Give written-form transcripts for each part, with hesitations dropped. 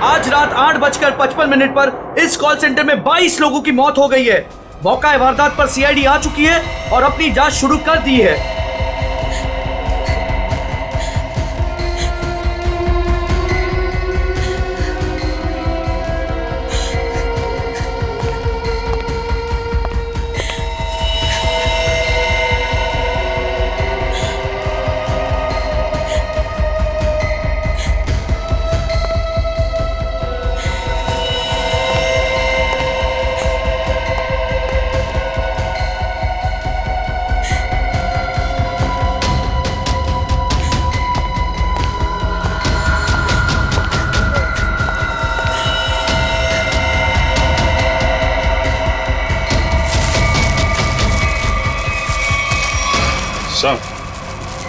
आज रात 8:55 पर इस कॉल सेंटर में 22 लोगों की मौत हो गई है। मौका वारदात पर सीआईडी आ चुकी है और अपनी जांच शुरू कर दी है।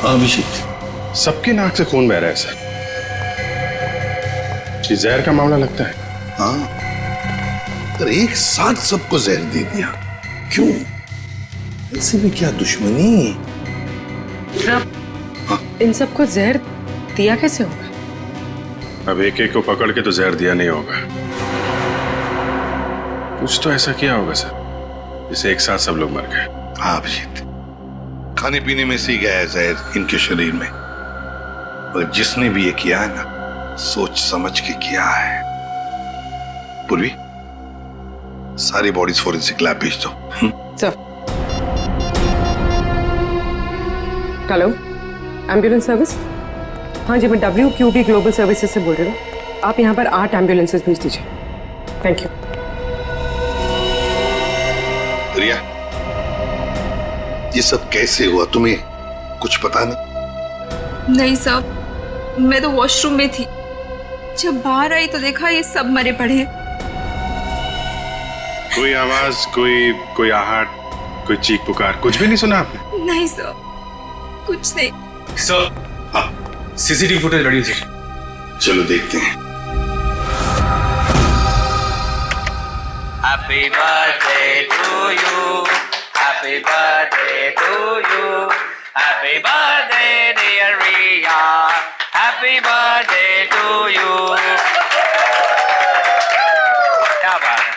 अभिषेक, सबकी नाक से खून बह रहा है सर। ये जहर का मामला लगता है। हाँ, पर एक साथ सबको जहर दे दिया, क्यों? ऐसे में क्या दुश्मनी? इन सबको जहर दिया कैसे होगा? अब एक एक को पकड़ के तो जहर दिया नहीं होगा। कुछ तो ऐसा किया होगा सर, जिससे एक साथ सब लोग मर गए। हाँ अभिषेक, खाने पीने में से गया है जहर इनके शरीर में। और जिसने भी ये किया है ना, सोच समझ के किया है। पूर्वी, सारी बॉडीज फोरेंसिक लैब भेज दो। सर। Hello, ambulance service? हाँ जी, मैं WQB ग्लोबल सर्विसेज से बोल रही हूँ। आप यहाँ पर 8 एम्बुलेंसेज भेज दीजिए। Thank you. रिया, ये सब कैसे हुआ, तुम्हें कुछ पता नहीं? नहीं साहब, मैं तो वॉशरूम में थी। जब बाहर आई तो देखा ये सब मरे पड़े हैं। कोई आवाज, कोई आहट, कोई चीख पुकार, कुछ भी नहीं सुना आपने? नहीं सर, कुछ नहीं। सर, हाँ, CCTV फुटेज रेडी है। चलो देखते हैं। Happy birthday to you. Happy birthday to you. Happy birthday dear Riya. Happy birthday to you. क्या बात है?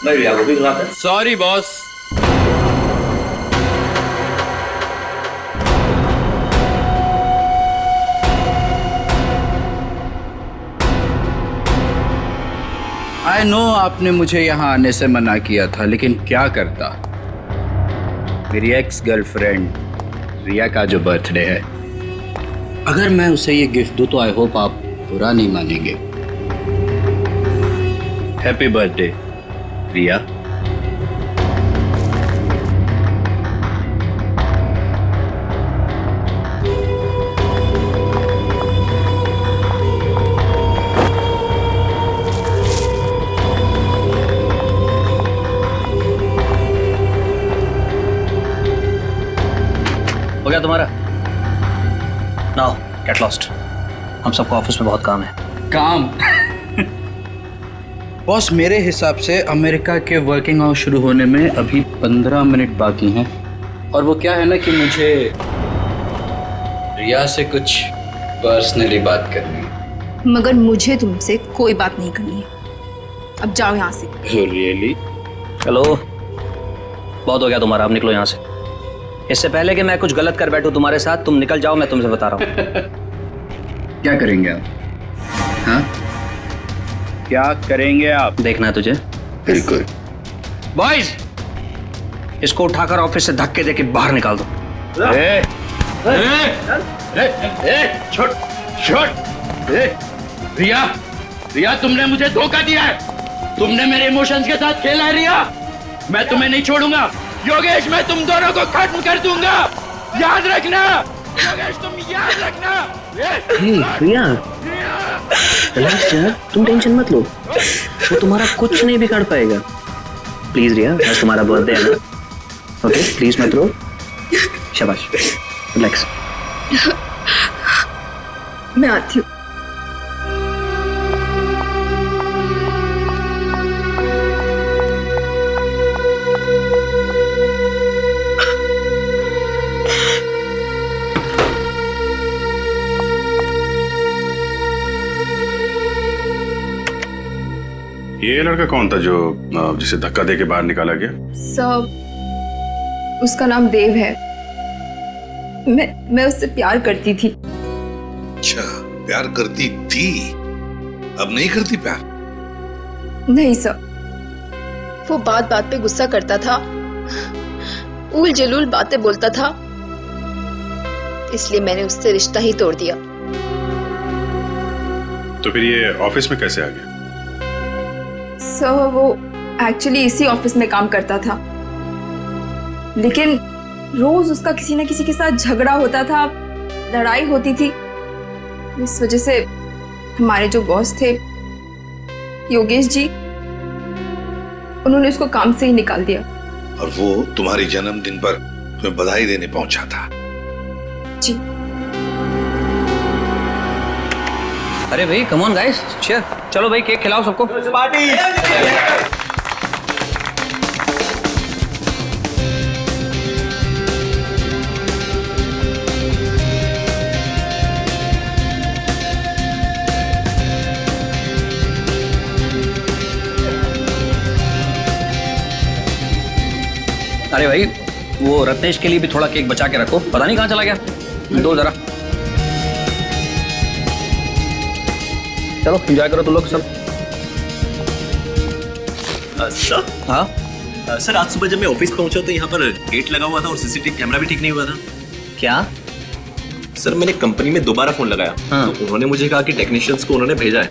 नहीं रिया को भी खिलाते। Sorry boss. आई नो आपने मुझे यहाँ आने से मना किया था, लेकिन क्या करता। मेरी एक्स गर्लफ्रेंड रिया का जो बर्थडे है, अगर मैं उसे ये गिफ्ट दूँ तो आई होप आप बुरा नहीं मानेंगे। हैप्पी बर्थडे रिया। हो गया तुम्हारा? Now get lost. हम सबको ऑफिस में बहुत काम है। काम? बॉस, मेरे हिसाब से अमेरिका के वर्किंग आवर्स शुरू होने में अभी 15 मिनट बाकी हैं। और वो क्या है ना कि मुझे रिया से कुछ पर्सनली बात करनी है। मगर मुझे तुमसे कोई बात नहीं करनी है। अब जाओ यहाँ से। रियली? हेलो, बहुत हो गया तुम्हारा, अब निकलो यहाँ से। इससे पहले कि मैं कुछ गलत कर बैठूं तुम्हारे साथ, तुम निकल जाओ, मैं तुमसे बता रहा हूँ। क्या करेंगे आप? हाँ, क्या करेंगे आप? देखना है तुझे? बिल्कुल। बॉयज, इसको उठाकर ऑफिस से धक्के देके बाहर निकाल दो। छोड़ छोड़। रिया, रिया तुमने मुझे धोखा दिया है। तुमने मेरे इमोशंस के साथ खेला है रिया। मैं तुम्हें नहीं छोड़ूंगा। योगेश, मैं तुम दोनों को खत्म कर दूंगा, याद रखना। योगेश, तुम याद रखना। रिया, रिलैक्स यार, तुम टेंशन मत लो, वो तुम्हारा कुछ नहीं बिगाड़ पाएगा। प्लीज रिया, आज तुम्हारा बर्थडे है ना, ओके? प्लीज मत रो। शाबाश, रिलैक्स। मैं आती हूँ। ये लड़का कौन था जो जिसे धक्का दे के बाहर निकाला गया? सर उसका नाम देव है। मैं उससे प्यार करती थी। अच्छा, प्यार करती थी, अब नहीं करती प्यार? नहीं सर, वो बात बात पे गुस्सा करता था, उल जलूल बातें बोलता था, इसलिए मैंने उससे रिश्ता ही तोड़ दिया। तो फिर ये ऑफिस में कैसे आ गया? सर वो एक्चुअली इसी ऑफिस में काम करता था, लेकिन रोज उसका किसी न किसी के साथ झगड़ा होता था, लड़ाई होती थी। इस वजह से हमारे जो बॉस थे योगेश जी, उन्होंने उसको काम से ही निकाल दिया। और वो तुम्हारे जन्मदिन पर तुम्हें बधाई देने पहुंचा था? जी। अरे भाई कम ऑन गाइस, चीयर, चलो भाई केक खिलाओ सबको। पार्टी। अरे भाई वो रत्नेश के लिए भी थोड़ा केक बचा के रखो, पता नहीं कहाँ चला गया। दो जरा, चलो एंजॉय करो तुम लोग सब। सर, हाँ सर आज सुबह जब मैं ऑफिस पहुंचा तो यहाँ पर गेट लगा हुआ था और सीसीटीवी कैमरा भी ठीक नहीं हुआ था। क्या? सर मैंने कंपनी में दोबारा फोन लगाया, हाँ। तो उन्होंने मुझे कहा कि टेक्नीशियंस को उन्होंने भेजा है,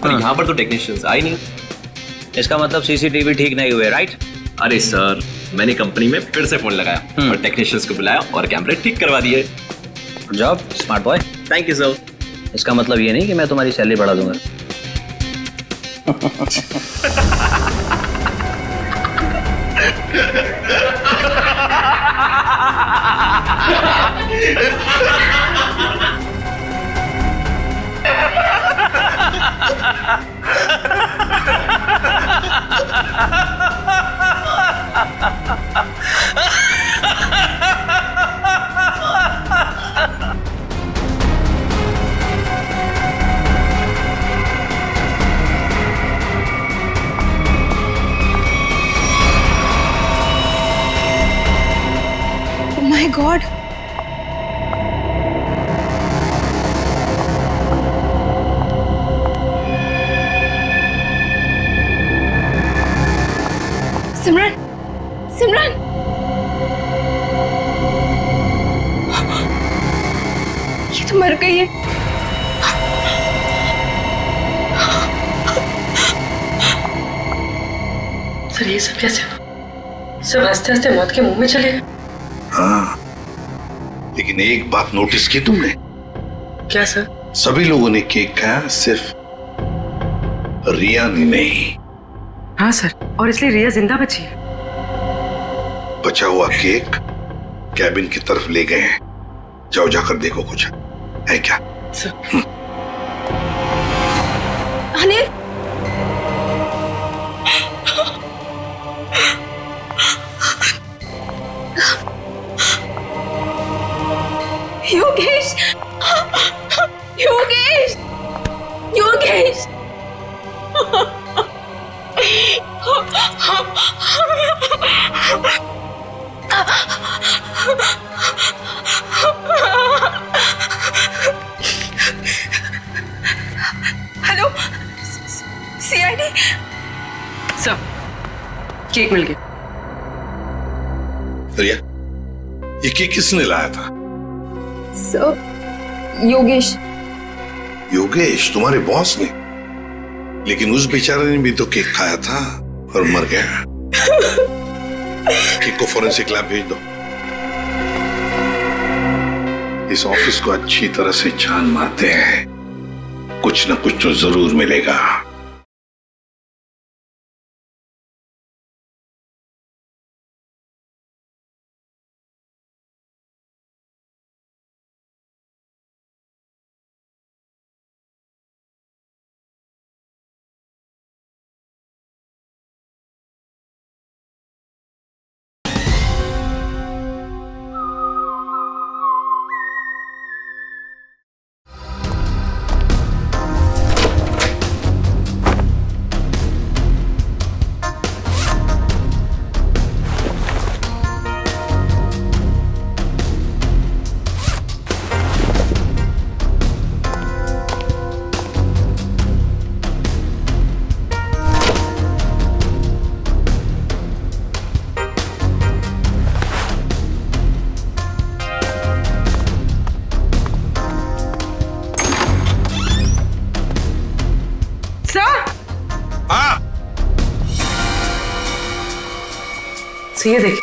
और हाँ। यहाँ पर तो टेक्नीशियंस आए नहीं। इसका मतलब सीसीटीवी ठीक नहीं हुए, राइट? अरे सर मैंने कंपनी में फिर से फोन लगाया और टेक्नीशियंस को बुलाया और कैमरे ठीक करवा दिए। Good job smart boy. Thank you sir. इसका मतलब ये नहीं कि मैं तुम्हारी सैलरी बढ़ा दूंगा। Oh my God! सिमरन, सिमरन! ये तो मर गई है। सर ये सब कैसे हुआ? सब हंसते हंसते मौत के मुंह में चले गए। हाँ, लेकिन एक बात नोटिस की तुमने? क्या सर? सभी लोगों ने केक खाया, सिर्फ रिया ने नहीं। हाँ सर, और इसलिए रिया जिंदा बची है। बचा हुआ केक कैबिन की तरफ ले गए हैं, जाओ जाकर देखो कुछ है क्या। Anil, Yogesh, Yogesh, Yogesh! Hello, CID sir cake मिल गया। रिया, ये केक किसने लाया था? सर योगेश। योगेश, तुम्हारे बॉस ने? लेकिन उस बेचारे ने भी तो केक खाया था और मर गया। केक को फोरेंसिक लैब भेज दो। इस ऑफिस को अच्छी तरह से छान मारते हैं, कुछ न कुछ तो जरूर मिलेगा। से ये देखिए,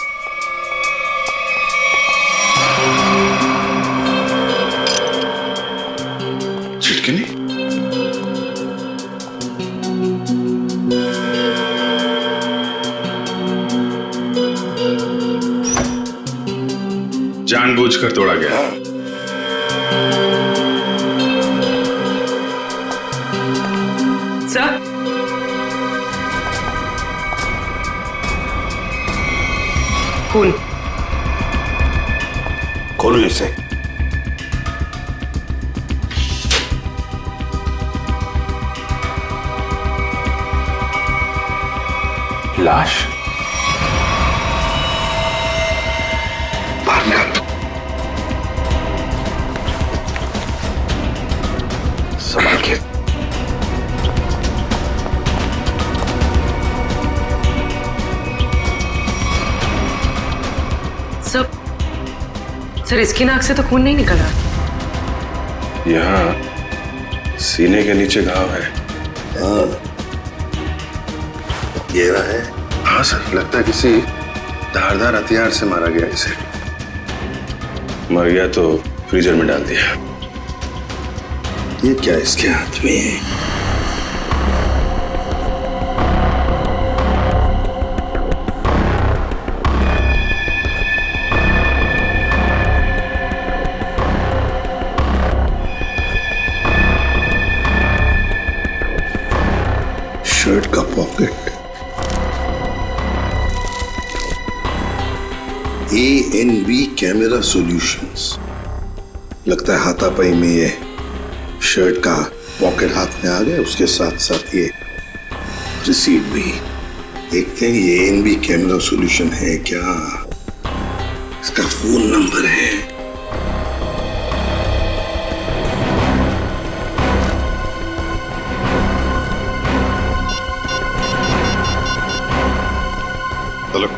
छिटकिनी? जानबूझकर तोड़ा गया। सर खून। खोलो इसे। लाश? बाहर निकाल। संभाल के। सर इसकी नाक से तो खून नहीं निकल रहा। यहाँ सीने के नीचे घाव है। गहरा है? हाँ सर, लगता है किसी धारदार हथियार से मारा गया इसे। मर गया तो फ्रीजर में डाल दिया। ये क्या इसके हाथ में है? शर्ट का पॉकेट। ANV camera solutions. लगता है हाथापाई में ये शर्ट का पॉकेट हाथ में आ गया, उसके साथ साथ ये रिसीट भी। देखते हैं ये ANV कैमरा सॉल्यूशन है क्या। इसका फोन नंबर है। Hello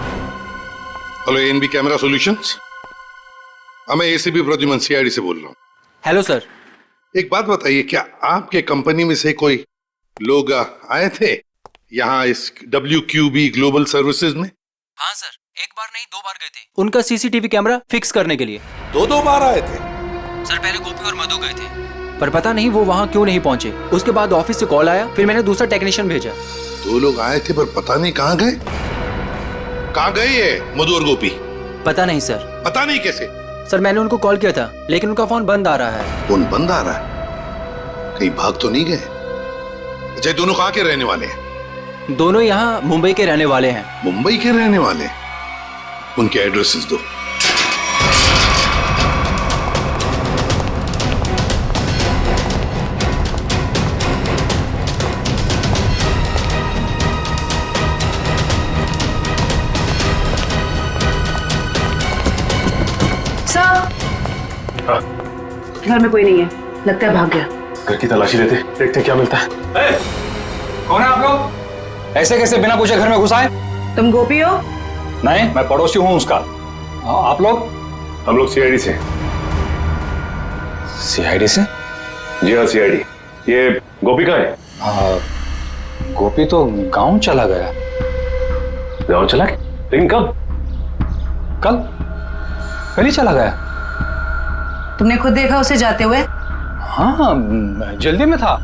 hello, ANV camera solutions. मैं ACP प्रद्युमन CID से बोल रहा हूँ। Hello sir. एक बात बताइए, क्या आपके कंपनी में से कोई लोग आए थे यहाँ इस WQB ग्लोबल सर्विसेज में? हाँ सर, एक बार नहीं 2 बार गए थे उनका CCTV कैमरा फिक्स करने के लिए। दो बार आए थे? सर पहले गोपी और मधु गए थे, पर पता नहीं वो वहाँ क्यों नहीं पहुँचे। उसके बाद ऑफिस से कॉल आया, फिर मैंने दूसरा टेक्नीशियन भेजा। 2 लोग आए थे पर पता नहीं कहाँ गए। कहाँ गए ये मधु और गोपी? पता नहीं सर। पता नहीं कैसे? सर मैंने उनको कॉल किया था, लेकिन उनका फोन बंद आ रहा है। फोन बंद आ रहा है? कहीं भाग तो नहीं गए? अच्छा, दोनों कहाँ के रहने वाले हैं? दोनों यहाँ मुंबई के रहने वाले हैं। मुंबई के रहने वाले? उनके एड्रेसेस दो। घर में कोई नहीं है, लगता है भाग गया। घर की तलाशी लेते, देखते क्या मिलता है। कौन है आप लोग? ऐसे कैसे बिना पूछे घर में घुस आए? तुम गोपी हो? नहीं, मैं पड़ोसी हूँ उसका। आप लोग? हम लोग CID से। CID से? जी हाँ, CID। ये गोपी कहाँ है? गोपी तो गांव चला गया। गाँव चला गया? लेकिन कब? कल ही चला गया। तुमने खुद देखा उसे जाते हुए? हाँ, जल्दी में था।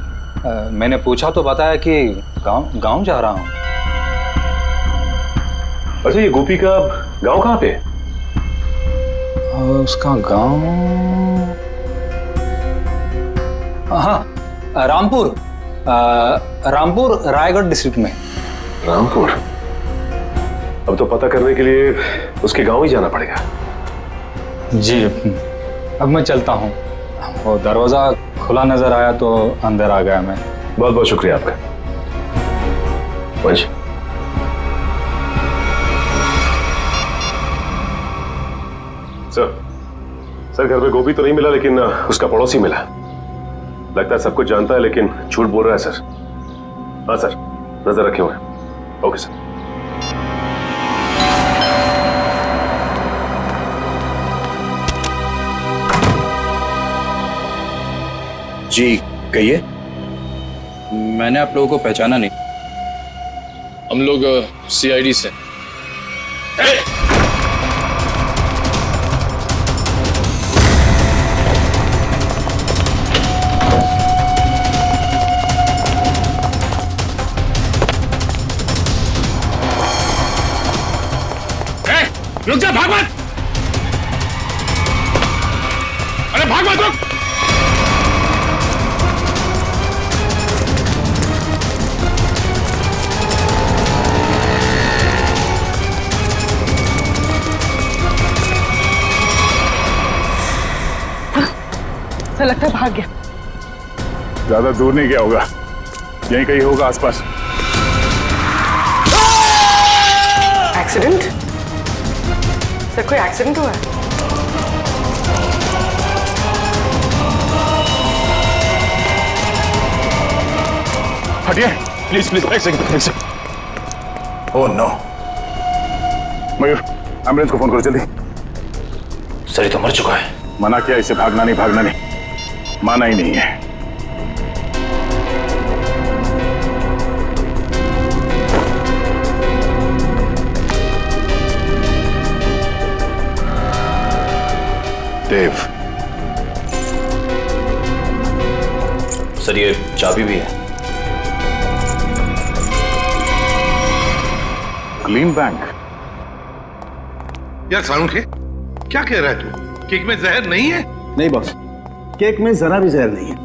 मैंने पूछा तो बताया कि गांव जा रहा हूँ। अच्छा, ये गोपी का गांव कहाँ पे? उसका गांव, हाँ, रामपुर रायगढ़ डिस्ट्रिक्ट में। रामपुर? अब तो पता करने के लिए उसके गांव ही जाना पड़ेगा। जी, अब मैं चलता हूँ। वो दरवाजा खुला नजर आया तो अंदर आ गया मैं। बहुत बहुत शुक्रिया आपका। वंश, सर घर में गोपी तो नहीं मिला, लेकिन उसका पड़ोसी मिला। लगता है सब कुछ जानता है, लेकिन झूठ बोल रहा है सर। हाँ सर, नजर रखे हुए। Okay sir. जी कहिए। मैंने आप लोगों को पहचाना नहीं। हम लोग CID से। रुक जा, भाग मत। अरे भाग मत, रुक। सर लगता है भाग गया। ज्यादा दूर नहीं गया होगा, यहीं कहीं होगा आसपास। एक्सीडेंट? सर कोई एक्सीडेंट हुआ है? हटिए प्लीज प्लीज, एक second. Oh no. Mayur, ambulance को फोन करो जल्दी। सर ये तो मर चुका है। मना किया इसे, भागना नहीं, माना ही नहीं है। देव, सर ये चाबी भी है। Clean bank. यार सालुंखे, क्या कह रहा है तू? केक में जहर नहीं है? नहीं बॉस, केक में जरा भी जहर नहीं है।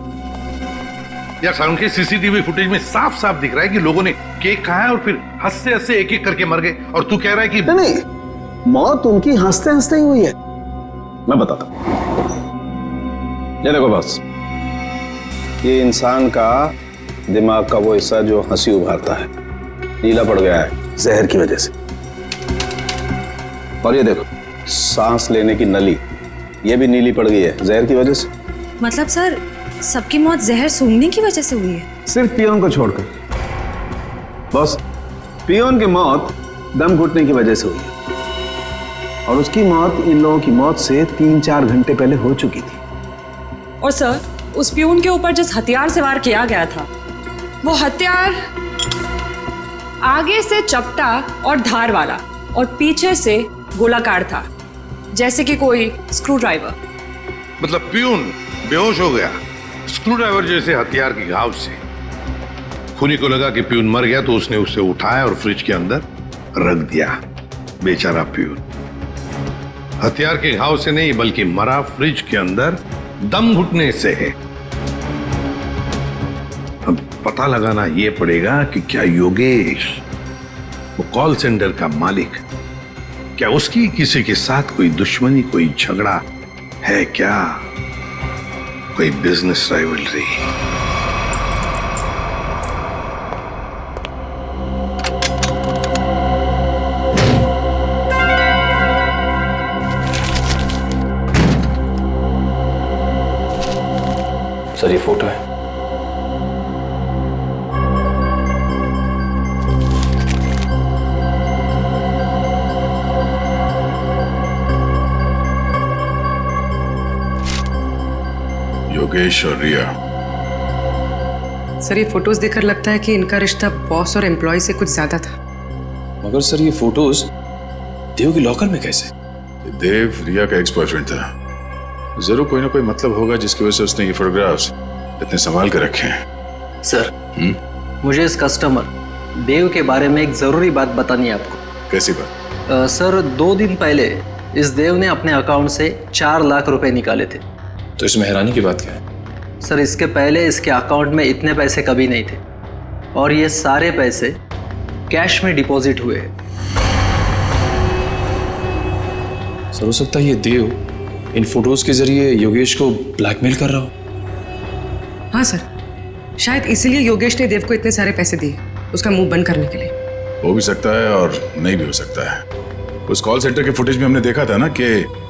यार सालुंखे, सीसीटीवी फुटेज में साफ साफ दिख रहा है कि लोगों ने केक खाया और फिर हंसते हंसते एक एक करके मर गए, और तू कह रहा है कि नहीं, मौत उनकी हंसते हंसते ही हुई है। मैं बताता हूं। ये देखो बॉस, ये इंसान का दिमाग का वो हिस्सा जो हंसी उभारता है, नीला पड़ गया है जहर की वजह से। और ये देखो, सांस लेने की नली, ये भी नीली पड़ गई है जहर की वजह से। मतलब सर, सबकी मौत जहर सूंघने की वजह से हुई है? सिर्फ पियोन को छोड़कर। बॉस, पियोन की मौत दम घुटने की वजह से हुई है, और उसकी मौत इन लोगों की मौत से 3-4 घंटे पहले हो चुकी थी। और सर, उस पियून के ऊपर जिस हथियार से वार किया गया था, वो हथियार आगे से चपटा और धार वाला और पीछे से गोलाकार था, जैसे कि कोई स्क्रू ड्राइवर। मतलब प्यून बेहोश हो गया स्क्रू ड्राइवर जैसे हथियार के घाव से। खूनी को लगा कि प्यून मर गया तो उसने उसे उठाया और फ्रिज के अंदर रख दिया। बेचारा प्यून हथियार के घाव से नहीं, बल्कि मरा फ्रिज के अंदर दम घुटने से है। अब पता लगाना यह पड़ेगा कि क्या योगेश, वो कॉल सेंटर का मालिक, क्या उसकी किसी के साथ कोई दुश्मनी, कोई झगड़ा है क्या, कोई बिजनेस राइवलरी? सर ये फोटो है। योगेश और रिया। सर ये फोटोज देखकर लगता है कि इनका रिश्ता बॉस और एम्प्लॉय से कुछ ज्यादा था। मगर सर ये फोटोज देव की लॉकर में कैसे? देव रिया का एक्स बॉयफ्रेंड था, जरूर कोई ना कोई मतलब होगा जिसकी वजह से उसने ये फोटोग्राफ्स इतने संभाल कर रखे हैं। सर, मुझे इस कस्टमर देव के बारे में एक जरूरी बात बतानी है आपको। कैसी बात? सर 2 दिन पहले इस देव ने अपने अकाउंट से 4 लाख रुपए निकाले थे। तो इसमें हैरानी की बात क्या है? सर इसके पहले इसके अकाउंट में इतने पैसे कभी नहीं थे, और ये सारे पैसे कैश में डिपॉजिट हुए हैं। सर हो सकता है ये देव इन फोटोज के जरिए योगेश को ब्लैकमेल कर रहा हो। हाँ सर, शायद इसीलिए योगेश ने देव को इतने सारे पैसे दिए उसका मुंह बंद करने के लिए। हो भी सकता है और नहीं भी हो सकता है। उस कॉल सेंटर के फुटेज में हमने देखा था ना कि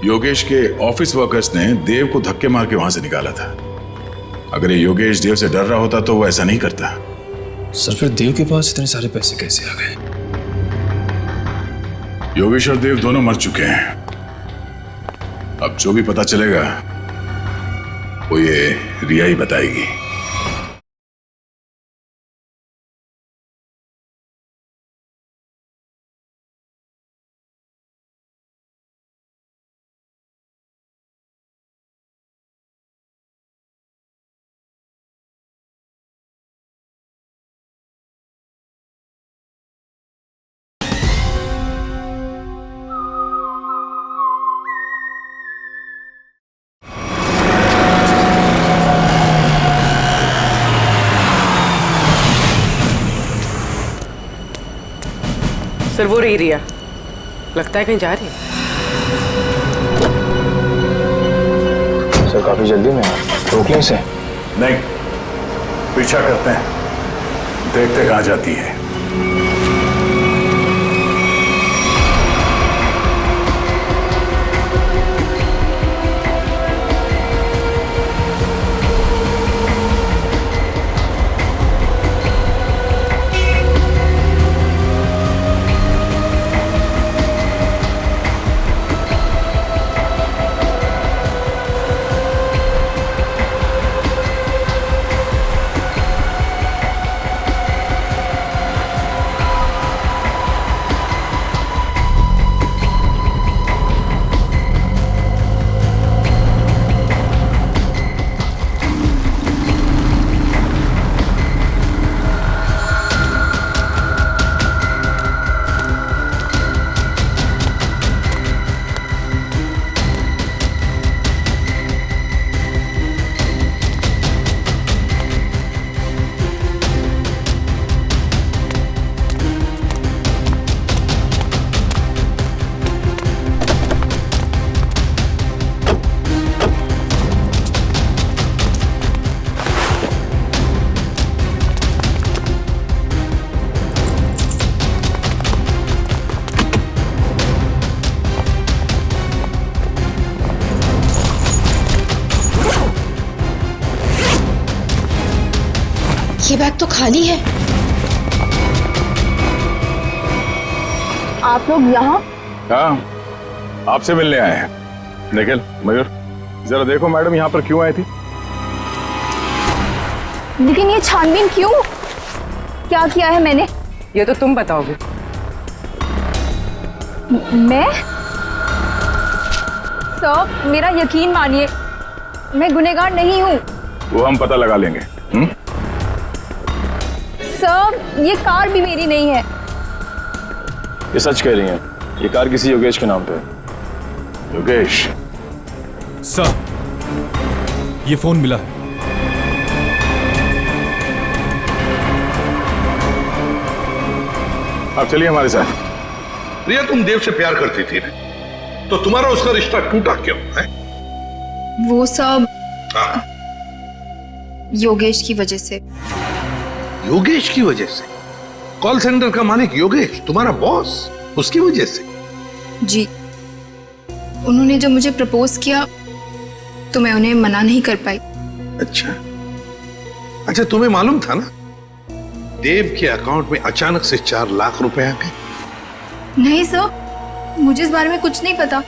योगेश के ऑफिस वर्कर्स ने देव को धक्के मार के वहां से निकाला था। अगर ये योगेश देव से डर रहा होता तो वो ऐसा नहीं करता। सर फिर देव के पास इतने सारे पैसे कैसे आ गए? योगेश और देव दोनों मर चुके हैं। अब जो भी पता चलेगा वो ये रिया ही बताएगी। सर वो रही रिया, लगता है कहीं जा रही है। सर काफी जल्दी में रोक लें इसे। नहीं, पीछा करते हैं, देखते कहाँ जाती है। ये बैग तो खाली है। आप लोग यहाँ? हाँ, आपसे मिलने आए हैं। निखिल, मयूर, जरा देखो मैडम यहाँ पर क्यों आई थी? लेकिन ये छानबीन क्यों? क्या किया है मैंने? ये तो तुम बताओगे। मैं? सर, मेरा यकीन मानिए, मैं गुनहगार नहीं हूँ। वो हम पता लगा लेंगे। सर, ये कार भी मेरी नहीं है। ये सच कह रही हैं, ये कार किसी योगेश के नाम पे है। योगेश? सर, ये फोन मिला है। आप चलिए हमारे साथ। रिया, तुम देव से प्यार करती थी ना, तो तुम्हारा उसका रिश्ता टूटा क्यों है? वो सब योगेश की वजह से। योगेश की वजह से? कॉल सेंटर का मालिक योगेश, तुम्हारा बॉस, उसकी वजह से? जी, उन्होंने जब मुझे प्रपोज किया तो मैं उन्हें मना नहीं कर पाई। अच्छा, तुम्हें मालूम था ना देव के अकाउंट में अचानक से 4 लाख रुपए आ गए? नहीं सर, मुझे इस बारे में कुछ नहीं पता।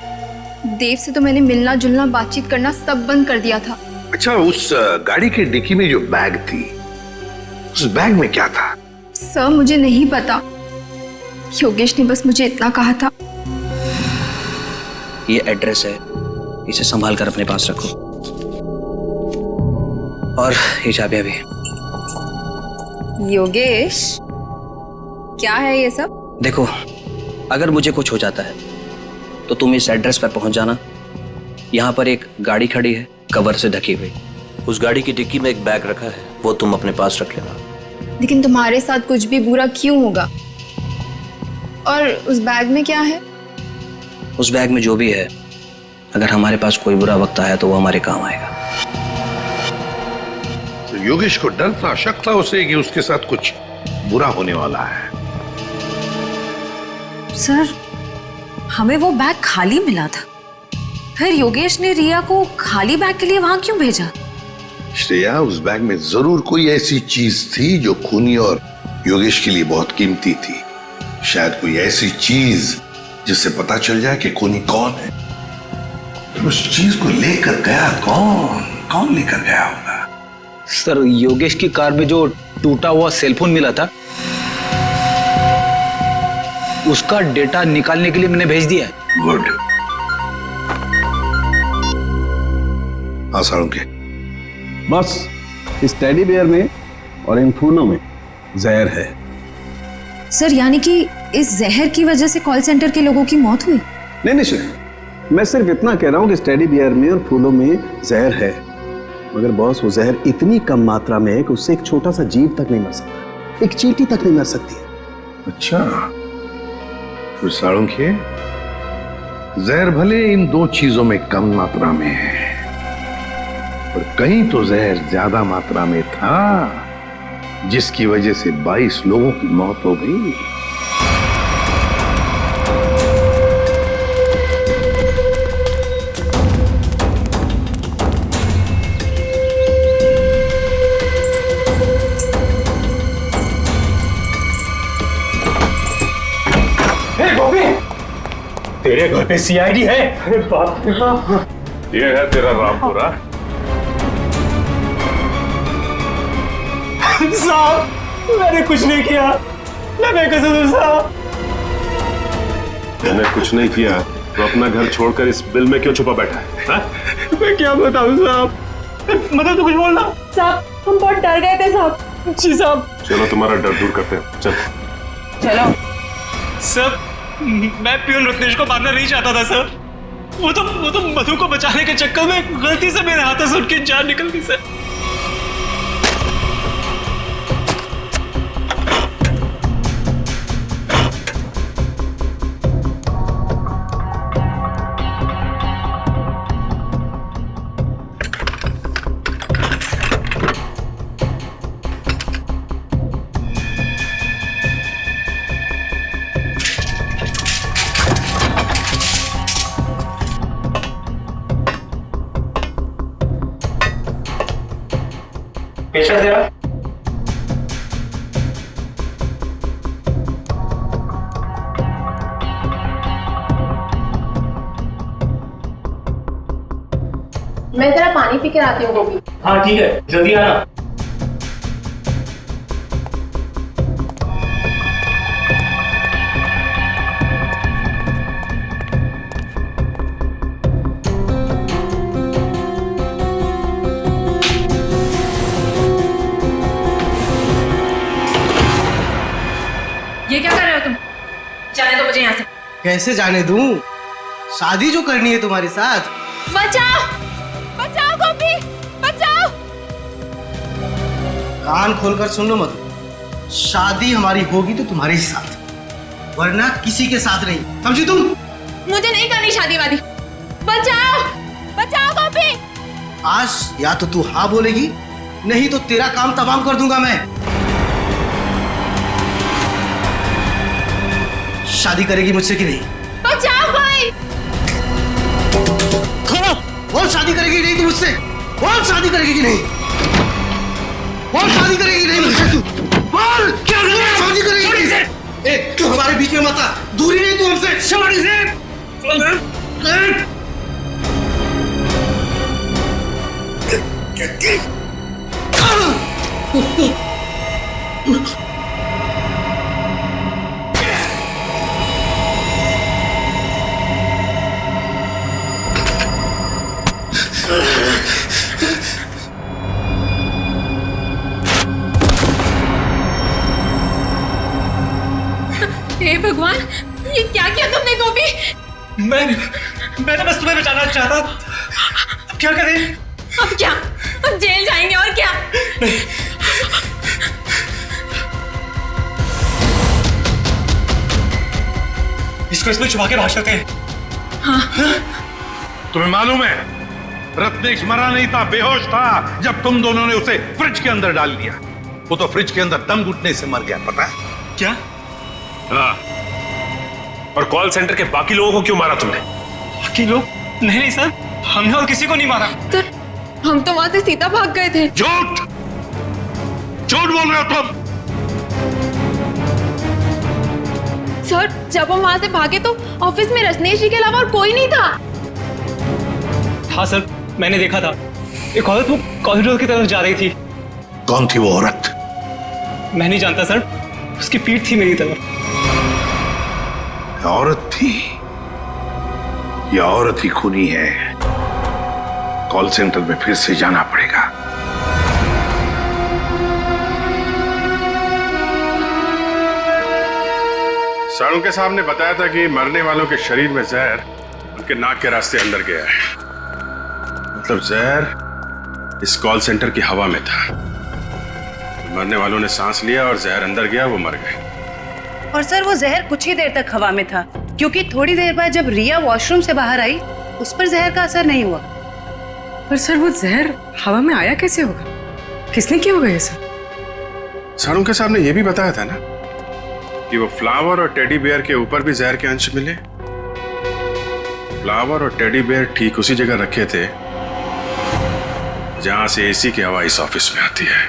देव से तो मैंने मिलना जुलना बातचीत करना सब बंद कर दिया था। अच्छा, उस गाड़ी के डिक्की में जो बैग थी, उस बैग में क्या था? सर, मुझे नहीं पता। योगेश ने बस मुझे इतना कहा था। ये एड्रेस है, इसे संभाल कर अपने पास रखो। और ये चाबियां भी। योगेश, क्या है ये सब? देखो, अगर मुझे कुछ हो जाता है तो तुम इस एड्रेस पर पहुंच जाना। यहाँ पर एक गाड़ी खड़ी है, कवर से ढकी हुई। उस गाड़ी की डिक्की में एक बैग रखा है, वो तुम अपने पास रख लेना। लेकिन तुम्हारे साथ कुछ भी बुरा क्यों होगा? और उस बैग में क्या है? उस बैग में जो भी है, अगर हमारे पास कोई बुरा वक्त आया तो वो हमारे काम आएगा। तो योगेश को डर था, शक था उसे कि उसके साथ कुछ बुरा होने वाला है। सर, हमें वो बैग खाली मिला था, फिर योगेश ने रिया को खाली बैग के लिए वहां क्यों भेजा? श्रेया, उस बैग में जरूर कोई ऐसी चीज थी जो खूनी और योगेश के लिए बहुत कीमती थी। शायद कोई ऐसी चीज जिससे पता चल जाए कि खूनी कौन है। तो उस चीज को लेकर गया कौन लेकर गया होगा? सर, योगेश की कार में जो टूटा हुआ सेलफोन मिला था, उसका डेटा निकालने के लिए मैंने भेज दिया है। गुड। हाँ साळुंखे, बस इस टेडी बियर में और इन फूलों में जहर है। सर, यानी कि इस जहर की वजह से कॉल सेंटर के लोगों की मौत हुई? नहीं निश्चय, मैं सिर्फ इतना कह रहा हूं कि इस टेडी बियर में और फूलों में जहर है, मगर बॉस वो जहर इतनी कम मात्रा में है कि उससे एक छोटा सा जीव तक नहीं मर सकता, एक चींटी तक नहीं मर सकती है। अच्छा, तो साळुंखे, जहर भले इन दो चीजों में कम मात्रा में है, पर कहीं तो जहर ज्यादा मात्रा में था, जिसकी वजह से 22 लोगों की मौत हो गई। तेरे घर पे सीआईडी है? अरे बाप रे बाप। ये है तेरा रामपुरा। साहब मैंने कुछ नहीं किया, मैं कसम साहब। मैंने कुछ नहीं किया तो अपना घर छोड़कर इस बिल में क्यों छुपा बैठा है? हा? मैं क्या बताऊं साहब, मतलब तो कुछ बोलना। साहब हम बहुत डर गए थे साहब। जी साहब। चलो तुम्हारा डर दूर करते हैं, चल। चलो। सर मैं प्यून रत्नेश को मारना नहीं चाहता था सर, वो तो मधु को बचाने के चक्कर में गलती से मेरे हाथों से उनकी जान निकल गई सर। पेशेंट जरा। मैं जरा पानी पी कर आती हूँ गोभी। हाँ ठीक है, जल्दी आना। ये क्या कर रहे हो तुम? जाने दो मुझे यहाँ से। कैसे जाने दूं? शादी जो करनी है तुम्हारे साथ। बचाओ बचाओ गोपी बचाओ। कान खोलकर सुन लो मधु, शादी हमारी होगी तो तुम्हारे साथ, वरना किसी के साथ नहीं, समझी तुम? मुझे नहीं करनी शादी वादी। बचाओ बचाओ गोपी। आज या तो तू हाँ बोलेगी, नहीं तो तेरा काम तमाम कर दूंगा मैं। शादी करेगी मुझसे कि नहीं? बचाओ भाई। बोल शादी करेगी नहीं तू मुझसे? बोल शादी करेगी कि नहीं? बोल शादी करेगी नहीं मुझसे तू? बोल क्या शादी करेगी नहीं? ए तू हमारे बीच में मत आ, दूरी नहीं तू हमसे। शादी से हे भगवान, ये क्या किया तुमने गोपी? मैंने बस तुम्हें बचाना चाहता। अब क्या करें? अब क्या? अब जेल जाएंगे और क्या? इसको इसमें छुपा के भाग सकते हैं। हाँ। तुम्हें मालूम है रत्नेश मरा नहीं था, बेहोश था जब तुम दोनों ने उसे फ्रिज के अंदर डाल दिया। वो तो फ्रिज के अंदर दम घुटने से मर गया, पता है? क्या? हाँ। और कॉल सेंटर के बाकी लोगों को क्यों मारा तुमने? बाकी लोग? नहीं सर, हमने और किसी को नहीं मारा। सर हम तो वहां से सीधा भाग गए थे। झूठ झूठ बोल रहे हो तुम। सर जब हम वहां से भागे तो ऑफिस में रत्नेश जी के अलावा और कोई नहीं था। हाँ सर, मैंने देखा था, एक औरत वो कॉरिडोर की तरफ जा रही थी। कौन थी वो औरत? मैं नहीं जानता सर, उसकी पीठ थी मेरी तरफ। औरत थी? ये औरत ही खूनी है। कॉल सेंटर में फिर से जाना पड़ेगा। साळुंखे साहब ने बताया था कि मरने वालों के शरीर में जहर उनके नाक के रास्ते अंदर गया है। मतलब जहर इस कॉल सेंटर की हवा में था। मरने वालों ने सांस लिया और जहर अंदर गया, वो मर गए। और सर वो जहर कुछ ही देर तक हवा में था, क्योंकि थोड़ी देर बाद जब रिया वॉशरूम से बाहर आई उस पर जहर का असर नहीं हुआ। पर सर वो जहर हवा में आया कैसे होगा? किसने किया होगा ये सब? सारुंके साहब ने यह भी बताया था ना कि वो फ्लावर और टेडी बेयर के ऊपर भी जहर के अंश मिले। फ्लावर और टेडी बेयर ठीक उसी जगह रखे थे जहां से एसी की हवा इस ऑफिस में आती है।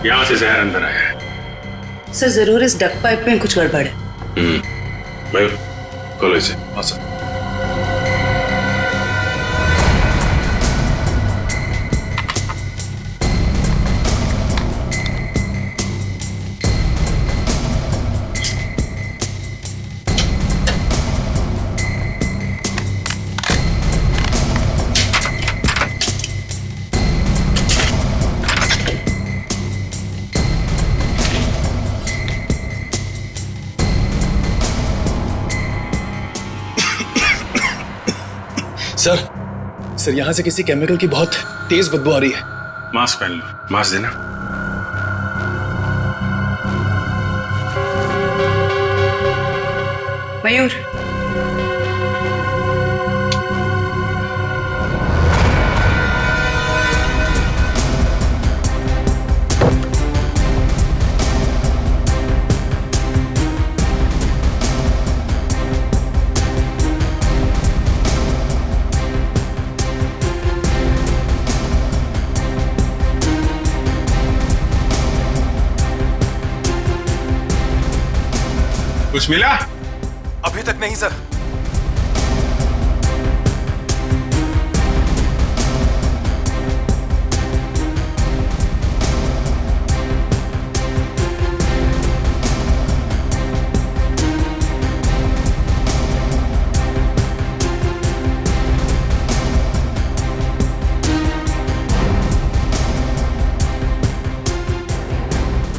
यहां से जहर अंदर आया है। सर जरूर इस डक पाइप में कुछ गड़बड़ है। मयूर खोलो इसे। हाँ सर। सर यहाँ से किसी केमिकल की बहुत तेज बदबू आ रही है। मास्क पहन लो। मास्क देना। मयूर, कुछ मिला? अभी तक नहीं सर।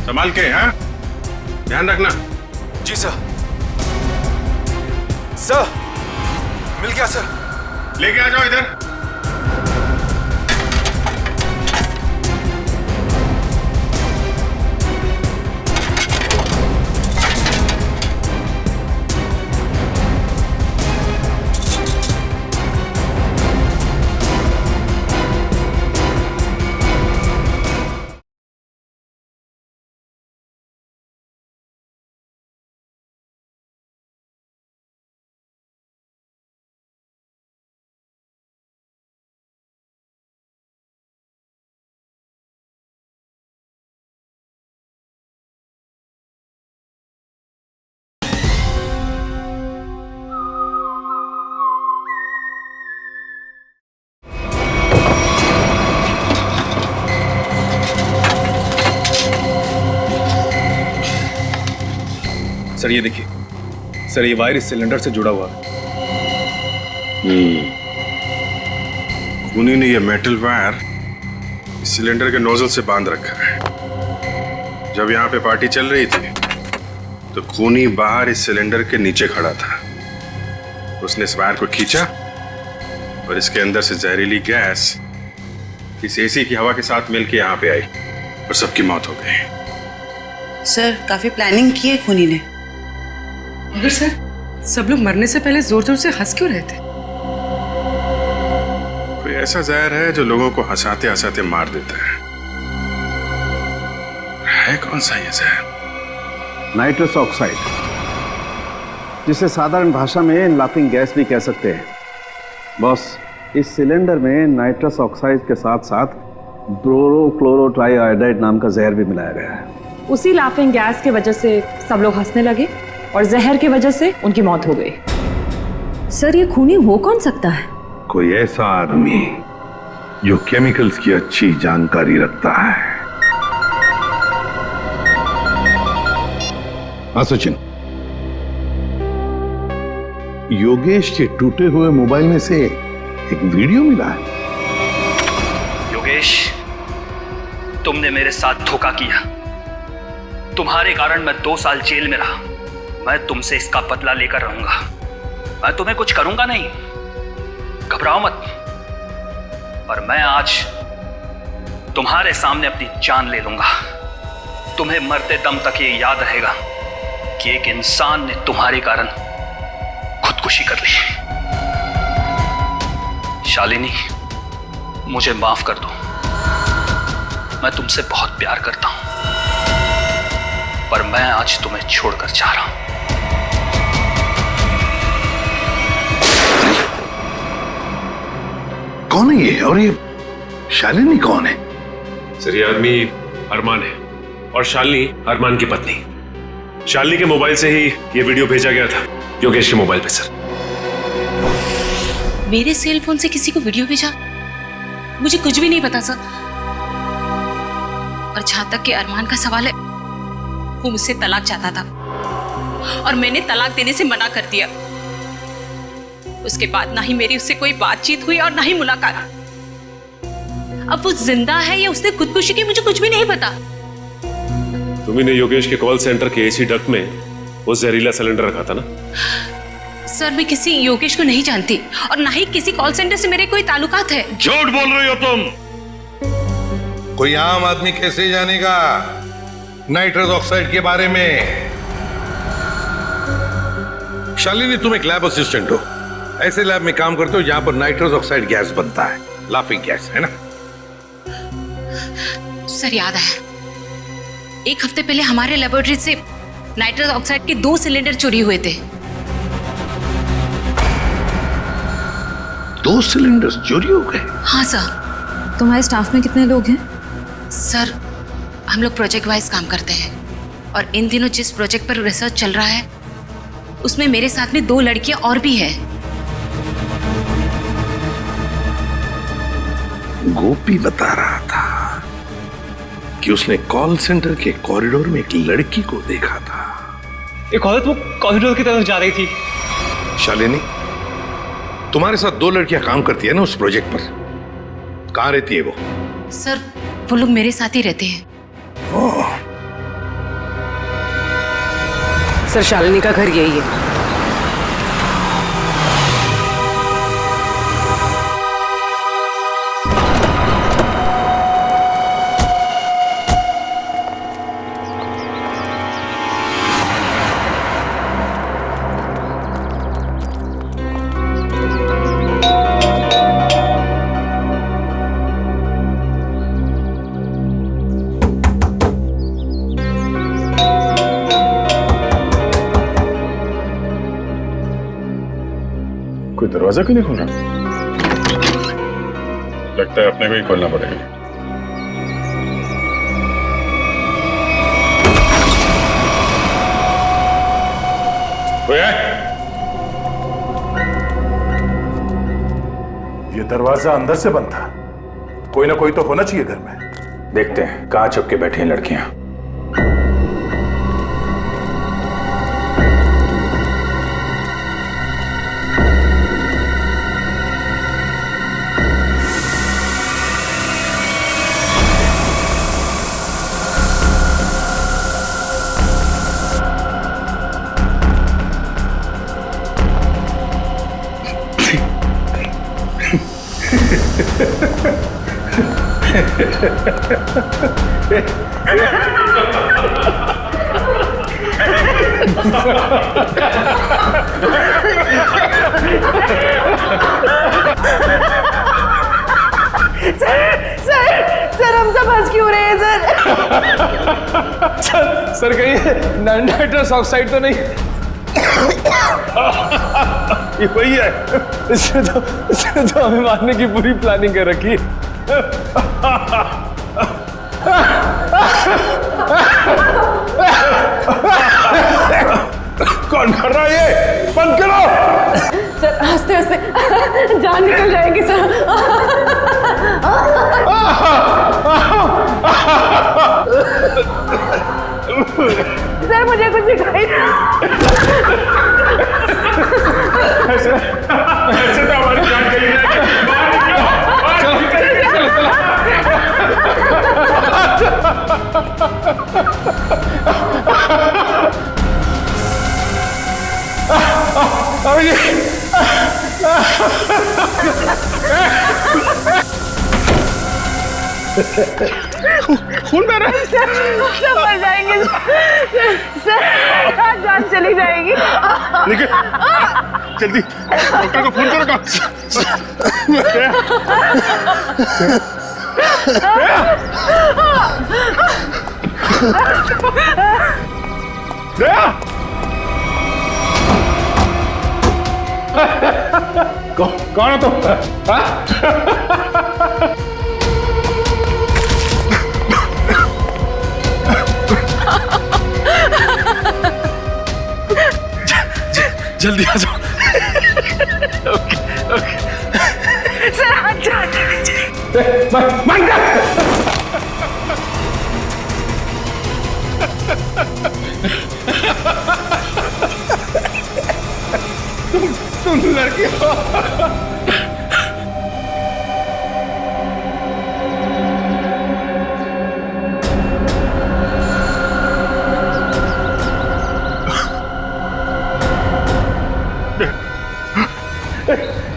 संभाल के, हाँ? ध्यान रखना। जी सर। सर मिल गया सर। लेके आ जाओ इधर। सर ये देखिए, सर ये वायर इस सिलेंडर से जुड़ा हुआ है। खूनी ने ये मेटल वायर इस सिलेंडर के नोजल से बांध रखा है। जब यहाँ पे पार्टी चल रही थी तो खूनी बाहर इस सिलेंडर के नीचे खड़ा था। उसने इस वायर को खींचा और इसके अंदर से जहरीली गैस इस एसी की हवा के साथ मिलकर यहाँ पे आई और सबकी मौत हो गई। सर काफी प्लानिंग की है खूनी ने। मगर सर सब लोग मरने से पहले जोर जोर से हंस क्यों रहे थे? कोई ऐसा जहर है जो लोगों को हंसाते हंसाते मार देता है कौन सा ये जहर? नाइट्रस ऑक्साइड, जिसे साधारण भाषा में लाफिंग गैस भी कह सकते हैं। बॉस, इस सिलेंडर में नाइट्रस ऑक्साइड के साथ साथ ब्रोरोक्लोरोट्राइआयोडाइड नाम का जहर भी मिलाया गया है। उसी लाफिंग गैस की वजह से सब लोग हंसने लगे और जहर की वजह से उनकी मौत हो गई। सर ये खूनी हो कौन सकता है? कोई ऐसा आदमी जो केमिकल्स की अच्छी जानकारी रखता है। हाँ सचिन, योगेश के टूटे हुए मोबाइल में से एक वीडियो मिला है। योगेश, तुमने मेरे साथ धोखा किया। तुम्हारे कारण मैं 2 साल जेल में रहा। मैं तुमसे इसका बदला लेकर रहूंगा। मैं तुम्हें कुछ करूंगा नहीं, घबराओ मत। पर मैं आज तुम्हारे सामने अपनी जान ले लूंगा। तुम्हें मरते दम तक ये याद रहेगा कि एक इंसान ने तुम्हारे कारण खुदकुशी कर ली। शालिनी, मुझे माफ कर दो। मैं तुमसे बहुत प्यार करता हूं, पर मैं आज तुम्हें छोड़कर जा रहा हूं। कौन है ये? और ये शालिनी कौन है? सर, ये आदमी अरमान है और शालिनी अरमान की पत्नी। शालिनी के मोबाइल से ही ये वीडियो भेजा गया था योगेश के मोबाइल पे। सर, मेरे सेल फोन से किसी को वीडियो भेजा? मुझे कुछ भी नहीं पता सर। और जहां तक कि अरमान का सवाल है, वो मुझसे तलाक चाहता था और मैंने तलाक देने से मना कर दिया। उसके बाद ना ही मेरी उससे कोई बातचीत हुई और ना ही मुलाकात। अब वो जिंदा है या उसने खुदकुशी की, मुझे कुछ भी नहीं पता। तुम्ही ने योगेश के कॉल सेंटर के एसी डक्ट में वो जहरीला सिलेंडर रखा था ना? सर, मैं किसी योगेश को नहीं जानती और ना ही किसी कॉल सेंटर से मेरे कोई ताल्लुकात है। झूठ बोल रही हो तुम। कोई आम आदमी कैसे जानेगा नाइट्रस ऑक्साइड के बारे में? शालिनी, तुम एक लैब असिस्टेंट हो, ऐसे लैब में काम करते हो जहां पर नाइट्रस ऑक्साइड गैस बनता है, लाफिंग गैस, है ना? सर, याद है, एक हफ्ते पहले हमारे लेबोरेटरी से नाइट्रस ऑक्साइड के 2 सिलेंडर चोरी हुए थे। 2 सिलेंडर्स चोरी हो गए? हाँ सर। तुम्हारे स्टाफ में कितने लोग हैं? सर, हम लोग प्रोजेक्ट वाइज काम करते हैं और इन दिनों जिस प्रोजेक्ट पर रिसर्च चल रहा है उसमें मेरे साथ में 2 लड़कियां और भी है। गोपी बता रहा था कि उसने कॉल सेंटर के कॉरिडोर में एक लड़की को देखा था। एक औरत वो कॉरिडोर की तरफ जा रही थी। शालिनी, तुम्हारे साथ 2 लड़कियां काम करती है ना उस प्रोजेक्ट पर, कहां रहती है वो? सर, वो लोग मेरे साथ ही रहते हैं। सर, शालिनी का घर यही है। कोई दरवाजा क्यों नहीं खोल रहा? लगता है अपने को ही खोलना पड़ेगा। कोई है? ये दरवाजा अंदर से बंद था। कोई ना कोई तो होना चाहिए घर में। देखते हैं कहां छुप के बैठी हैं लड़कियां। सर, हम सब हंस क्यों रहे हैं सर? सर, कहीं नाइट्रस ऑक्साइड तो नहीं? ये वही है। इसने तो हमें मारने की पूरी प्लानिंग कर रखी है। कौन कर रहा है ये? बंद करो। सर, हंसते हंसते जान निकल जाएगी सर। सर, मुझे कुछ दिखाई ऐसे तो हमारी जान गई है। खून बह रहा है। सब मर जाएंगे सर, जान चली जाएगी। निकल जल्दी, डॉक्टर को फोन करो। कौन हो तुम? जल्दी आ जाओ। ओके ओके सर हाथ जाने दीजिए। तुम लड़की हो।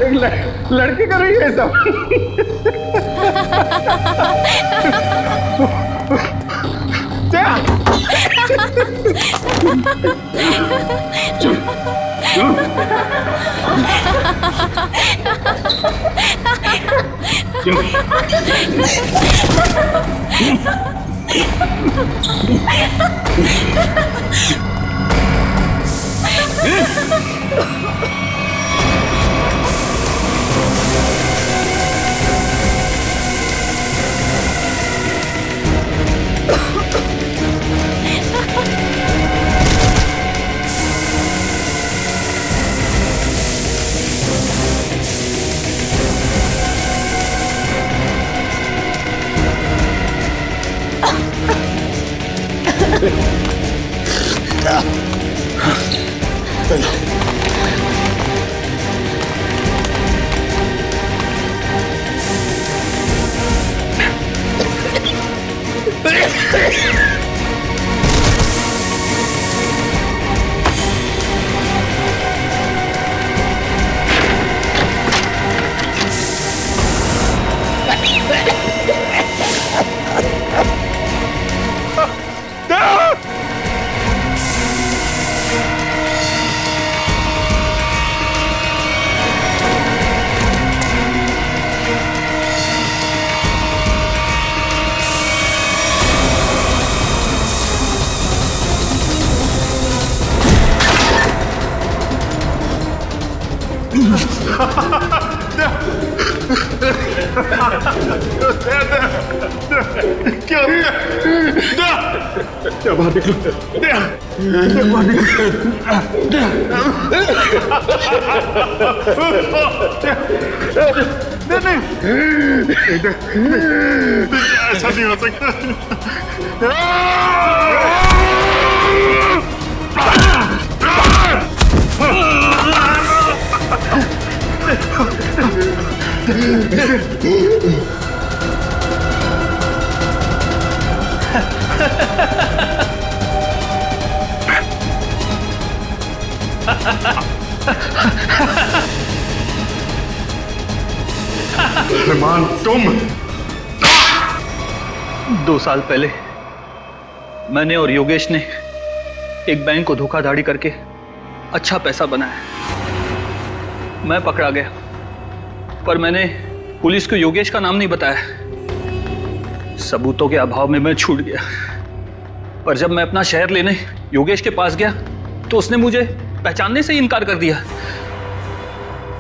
एक लड़की कर रही है सब। क्या बाहर निकलो, बाहर निकलो। ऐसा नहीं हो सकता। रहमान तुम 2 साल पहले मैंने और योगेश ने एक बैंक को धोखाधड़ी करके अच्छा पैसा बनाया। मैं पकड़ा गया, पर मैंने पुलिस को योगेश का नाम नहीं बताया। सबूतों के अभाव में मैं छूट गया। पर जब मैं अपना शहर लेने योगेश के पास गया तो उसने मुझे पहचानने से ही इनकार कर दिया।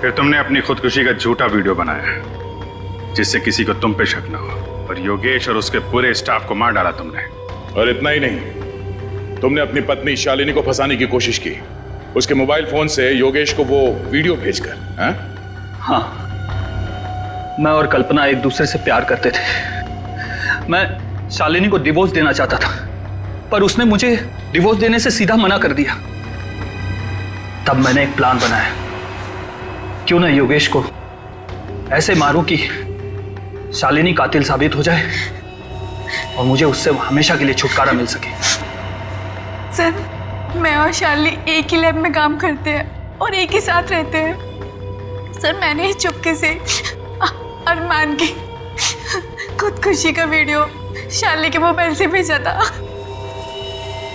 फिर तुमने अपनी खुदकुशी का झूठा वीडियो बनाया जिससे किसी को तुम पे शक न हो, और योगेश और उसके पूरे स्टाफ को मार डाला तुमने। और इतना ही नहीं, तुमने अपनी पत्नी शालिनी को फंसाने की कोशिश की, उसके मोबाइल फोन से योगेश को वो वीडियो भेजकर। हाँ, मैं और कल्पना एक दूसरे से प्यार करते थे। मैं शालिनी को डिवोर्स देना चाहता था, पर उसने मुझे डिवोर्स देने से सीधा मना कर दिया। तब मैंने एक प्लान बनाया, क्यों ना योगेश को ऐसे मारूं कि शालिनी कातिल साबित हो जाए और मुझे उससे हमेशा के लिए छुटकारा मिल सके। सर, मैं और शालिनी एक ही लैब में काम करते हैं और एक ही साथ रहते हैं। सर, मैंने ही चुपके से अरमान की खुदकुशी का वीडियो शालिनी के मोबाइल से भेजा था।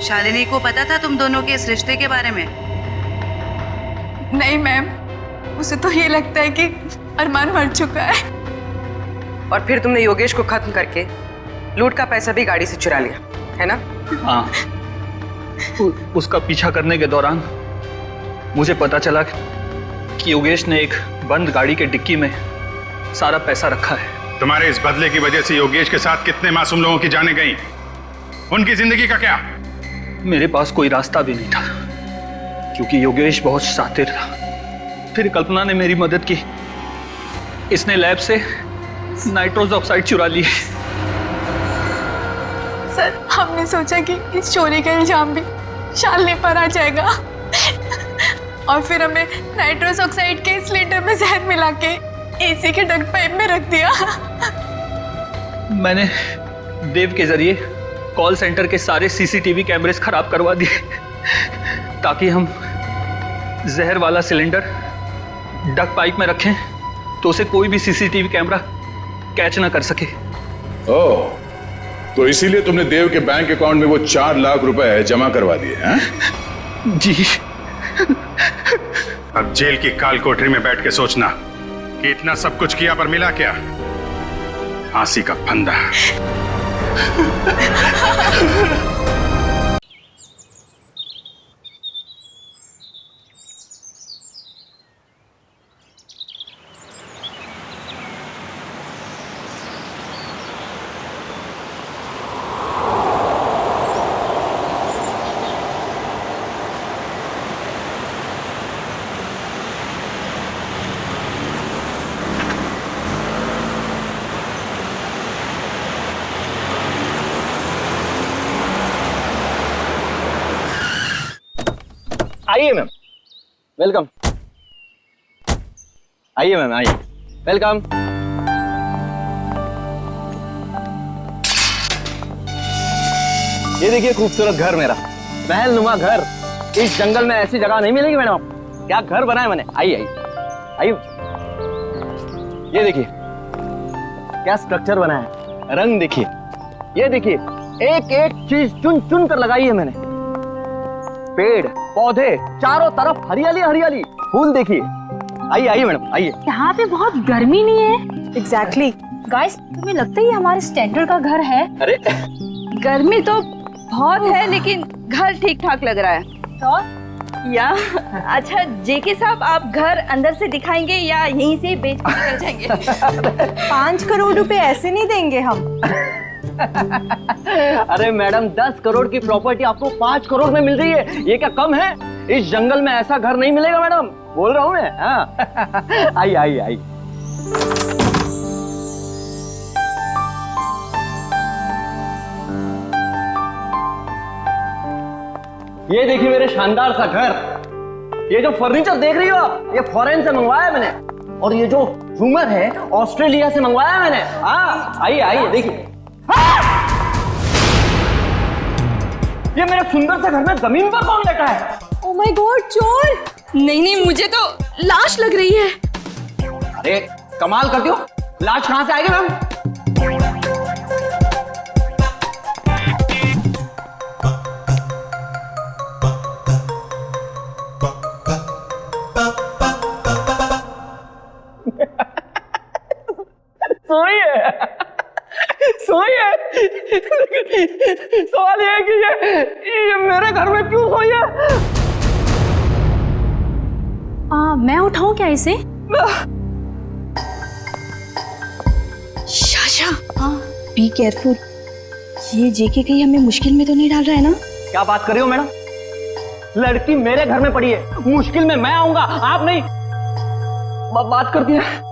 शालिनी को पता था तुम दोनों के इस रिश्ते के बारे में? नहीं मैम, उसे तो ये लगता है कि अरमान मर चुका है। और फिर तुमने योगेश को खत्म करके लूट का पैसा भी गाड़ी से चुरा लिया, है ना? हाँ, उसका पीछा करने के दौरान मुझे पता चला कि योगेश ने एक बंद गाड़ी के डिक्की में सारा पैसा रखा है। तुम्हारे इस बदले की वजह से योगेश के साथ कितने मासूम लोगों की जानें गई, उनकी जिंदगी का क्या? मेरे पास कोई रास्ता भी नहीं था क्योंकि योगेश बहुत शातिर था। फिर कल्पना ने मेरी मदद की। इसने लैब से नाइट्रोस ऑक्साइड चुरा ली। सर, हमने सोचा कि इस चोरी का इल्जाम भी शालिनी पर आ जाएगा और फिर हमने नाइट्रोस ऑक्साइड के सिलेंडर में जहर मिला के एसी के डक्ट पाइप में रख दिया। मैंने देव के जरिए कॉल सेंटर के सारे सीसीटीवी कैमरेस खराब करवा दिए ताकि हम जहर वाला सिलेंडर डक्ट पाइप में रखें तो उसे कोई भी सीसीटीवी कैमरा कैच ना कर सके। ओह, तो इसीलिए तुमने देव के बैंक अकाउंट में वो 4 लाख रुपए जमा करवा दिए हैं? जी। अब जेल की काल कोठरी में बैठ के सोचना कि इतना सब कुछ किया पर मिला क्या? फांसी का फंदा। आइए मैम, वेलकम। आइए मैम, आइए, वेलकम। ये देखिए खूबसूरत घर मेरा, महल नुमा घर। इस जंगल में ऐसी जगह नहीं मिलेगी मैडम। क्या घर बनाया मैंने। आइए आइए आइए, ये देखिए क्या स्ट्रक्चर बनाया है, रंग देखिए, ये देखिए एक एक चीज चुन चुन कर लगाई है मैंने। पेड़ पौधे चारों तरफ हरियाली हरियाली, फूल देखिए। आइए आइए मैडम, आइए। यहाँ पे बहुत गर्मी नहीं है? एग्जैक्टली गाइस, तुम्हें लगता है ये हमारे स्टैंडर्ड का घर है? अरे गर्मी तो बहुत है लेकिन घर ठीक ठाक लग रहा है। तो या अच्छा जेके साहब, आप घर अंदर से दिखाएंगे या यहीं से बेच के निकल जाएंगे? 5 करोड़ रुपए ऐसे नहीं देंगे हम। अरे मैडम, 10 करोड़ की प्रॉपर्टी आपको 5 करोड़ में मिल रही है, ये क्या कम है? इस जंगल में ऐसा घर नहीं मिलेगा मैडम, बोल रहा हूँ मैं। हाँ। आइए आइए आइए। ये देखिए मेरे शानदार सा घर। ये जो फर्नीचर देख रही हो आप, ये फॉरेन से मंगवाया मैंने। और ये जो झूमर है ऑस्ट्रेलिया से मंगवाया मैंने। हाँ, आइए आइए देखिए। ये मेरे सुंदर से घर में जमीन पर कौन बैठा है? ओह माय गॉड, चोर! नहीं नहीं, मुझे तो लाश लग रही है। अरे कमाल करती हो, लाश कहां से आएगी मैम? सोइए सोइए। सवाल ये है कि ये मेरे घर में क्यों सोई है? मैं उठाऊं क्या इसे? Sasha, be careful. ये जेके कहीं हमें मुश्किल में तो नहीं डाल रहा है ना? क्या बात कर रही हो मैडम? लड़की मेरे घर में पड़ी है, मुश्किल में मैं आऊंगा, आप नहीं। बात करती है।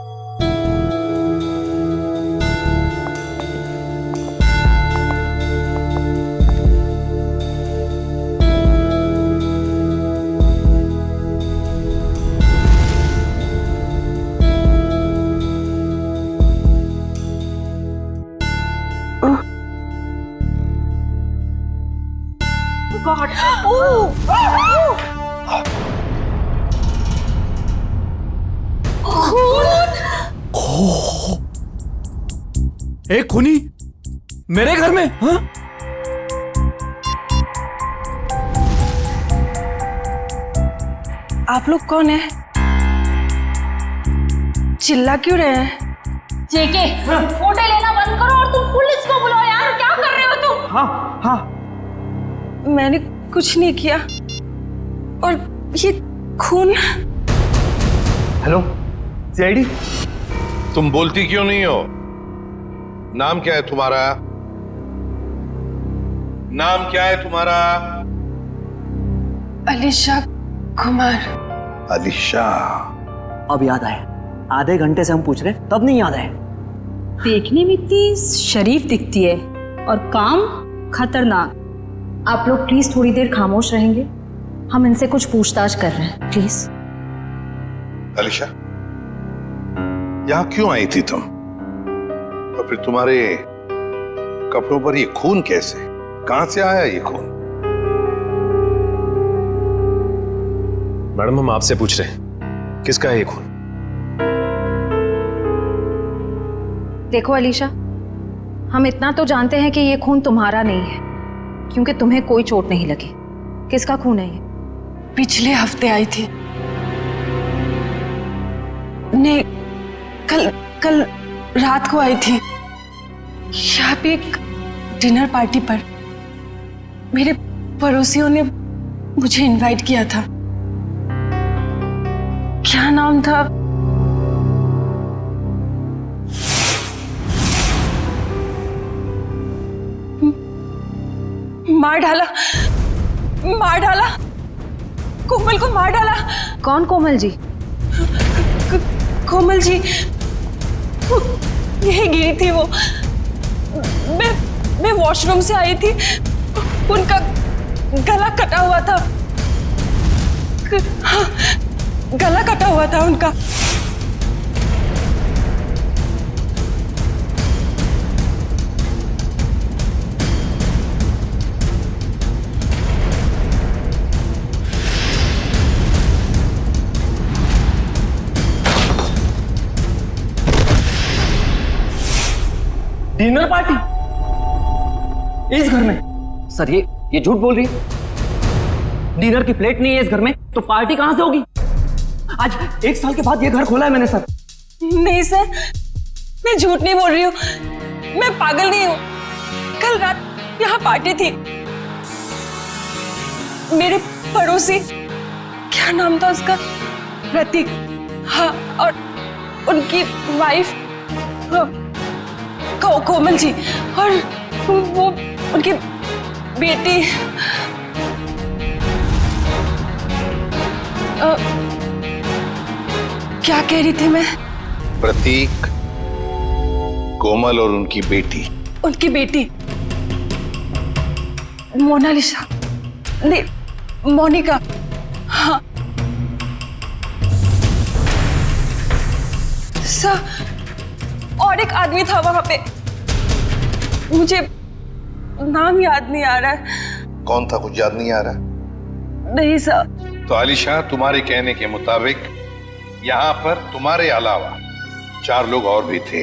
God. ए खूनी, मेरे घर में? हाँ? आप लोग कौन है? चिल्ला क्यों रहे हैं? जेके, फोटो लेना बंद करो और तुम पुलिस को बुलाओ यार, क्या कर रहे हो तुम? हाँ हाँ, मैंने कुछ नहीं किया। और ये खून। Hello CID. तुम बोलती क्यों नहीं हो? नाम क्या है तुम्हारा? नाम क्या है तुम्हारा? अलीशा कुमार। अलीशा। अब याद आया, आधे घंटे से हम पूछ रहे तब नहीं याद आया। देखने में इतनी शरीफ दिखती है और काम खतरनाक। आप लोग प्लीज थोड़ी देर खामोश रहेंगे, हम इनसे कुछ पूछताछ कर रहे हैं, प्लीज। अलीशा, यहां क्यों आई थी तुम? और फिर तुम्हारे कपड़ों पर ये खून कैसे? कहां से आया ये खून? मैडम हम आपसे पूछ रहे हैं, किसका है ये खून? देखो अलीशा, हम इतना तो जानते हैं कि ये खून तुम्हारा नहीं है, क्योंकि तुम्हें कोई चोट नहीं लगी। किसका खून है ये? पिछले हफ्ते आई थी। नहीं, कल रात को आई थी यहाँ पे एक डिनर पार्टी पर। मेरे पड़ोसियों ने मुझे इनवाइट किया था। क्या नाम था? मार डाला, कोमल को मार डाला। कौन कोमल जी? कोमल जी यही गिरी थी वो। मैं वॉशरूम से आई थी, उनका गला कटा हुआ था। हाँ, गला कटा हुआ था उनका। डिनर पार्टी इस घर में? सर ये झूठ बोल रही है। डिनर की प्लेट नहीं है इस घर में, तो पार्टी कहां से होगी? आज 1 साल के बाद ये घर खोला है मैंने सर। नहीं सर, मैं झूठ नहीं बोल रही हूँ, मैं पागल नहीं हूँ। कल रात यहाँ पार्टी थी। मेरे पड़ोसी, क्या नाम था उसका? प्रतीक। हाँ, और उनकी वाइफ कोमल जी, और वो उनकी बेटी क्या कह रही थी मैं? प्रतीक, कोमल और उनकी बेटी। उनकी बेटी मोनालिसा, नहीं मोनिका। हाँ सर, और एक आदमी था वहां पे, मुझे नाम याद नहीं आ रहा है। कौन था? कुछ याद नहीं आ रहा? नहीं सर। तो अलीशा, तुम्हारे कहने के मुताबिक यहाँ पर तुम्हारे अलावा 4 लोग और भी थे।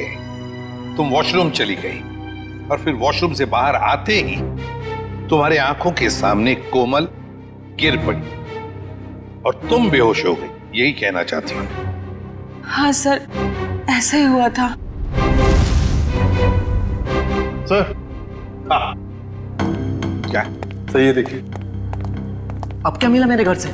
तुम वॉशरूम चली गई और फिर वॉशरूम से बाहर आते ही तुम्हारे आंखों के सामने कोमल गिर पड़ी और तुम बेहोश हो गई। यही कहना चाहती हूँ? हाँ सर, ऐसा ही हुआ था। सर। हाँ। क्या? सही है, देखिए। अब क्या मिला मेरे घर से?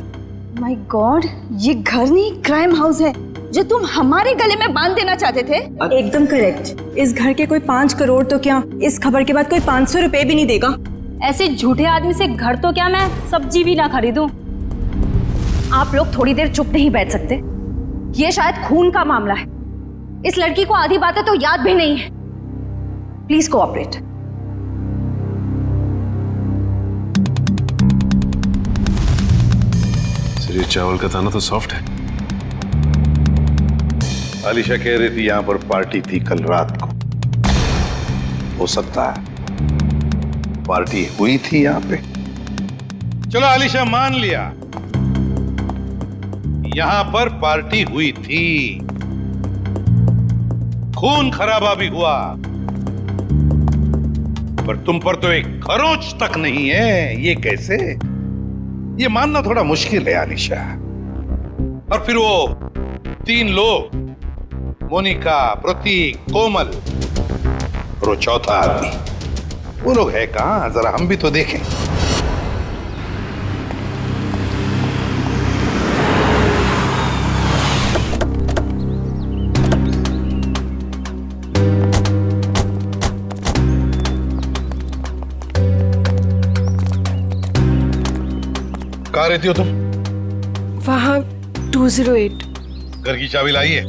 माय गॉड, ये घर नहीं क्राइम हाउस है जो तुम हमारे गले में बांध देना चाहते थे। एकदम करेक्ट। इस घर के कोई 5 करोड़ तो क्या, इस खबर के बाद कोई 500 रुपए भी नहीं देगा। ऐसे झूठे आदमी से घर तो क्या, मैं सब्जी भी ना खरीदूं। आप लोग थोड़ी देर चुप नहीं बैठ सकते? ये शायद खून का मामला है। इस लड़की को आधी बातें तो याद भी नहीं है। Please cooperate. ये चावल का दाना तो सॉफ्ट है। अलीशा कह रही थी यहाँ पर पार्टी थी कल रात को। हो सकता है पार्टी हुई थी यहाँ पे। चलो अलीशा, मान लिया यहाँ पर पार्टी हुई थी, खून खराबा भी हुआ, पर तुम पर तो एक खरोंच तक नहीं है, ये कैसे? ये मानना थोड़ा मुश्किल है अलीशा। और फिर वो 3 लोग, मोनिका, प्रतीक, कोमल और वो चौथा आदमी, वो लोग है कहां? जरा हम भी तो देखें। कहाँ रहती हो तुम? वहाँ 208। घर की चाबी लाई है?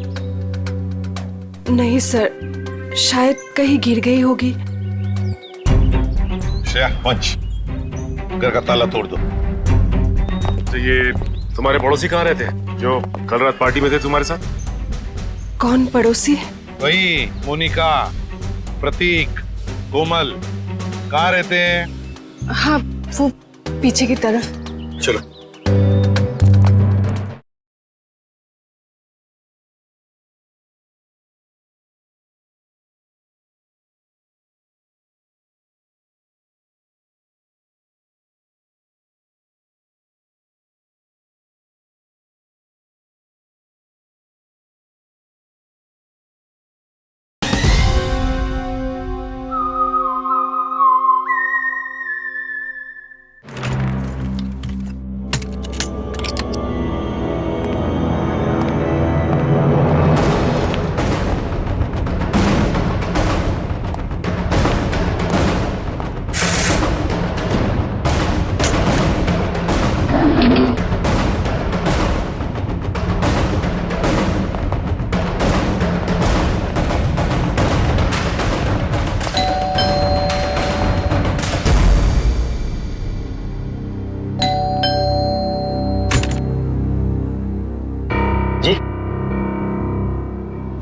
नहीं सर, शायद कहीं गिर गई होगी। श्रेया, पंच, घर का ताला तोड़ दो। तो ये तुम्हारे पड़ोसी कहाँ रहते हैं जो कल रात पार्टी में थे तुम्हारे साथ? कौन पड़ोसी? वही मोनिका, प्रतीक, कोमल, कहाँ रहते हैं? हाँ, वो पीछे की तरफ। चलो।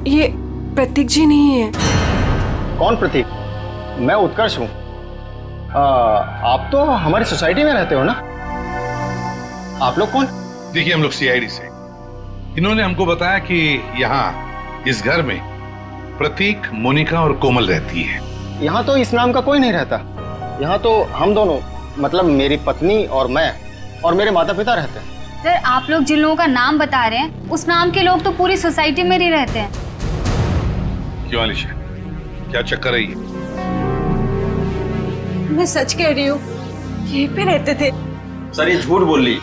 ये प्रतीक जी नहीं है। कौन प्रतीक? मैं उत्कर्ष हूँ। आप तो हमारी सोसाइटी में रहते हो ना? आप लोग कौन? देखिए, हम लोग सीआईडी से। इन्होंने हमको बताया कि यहाँ इस घर में प्रतीक, मोनिका और कोमल रहती है। यहाँ तो इस नाम का कोई नहीं रहता। यहाँ तो हम दोनों, मतलब मेरी पत्नी और मैं और मेरे माता पिता रहते हैं। सर, आप लोग जिन लोगों का नाम बता रहे हैं, उस नाम के लोग तो पूरी सोसाइटी में ही रहते हैं। क्यों अलीशा, क्या चक्कर है ये? मैं सच कह रही हूँ, यहीं पे रहते थे। सर, ये झूठ बोल रही।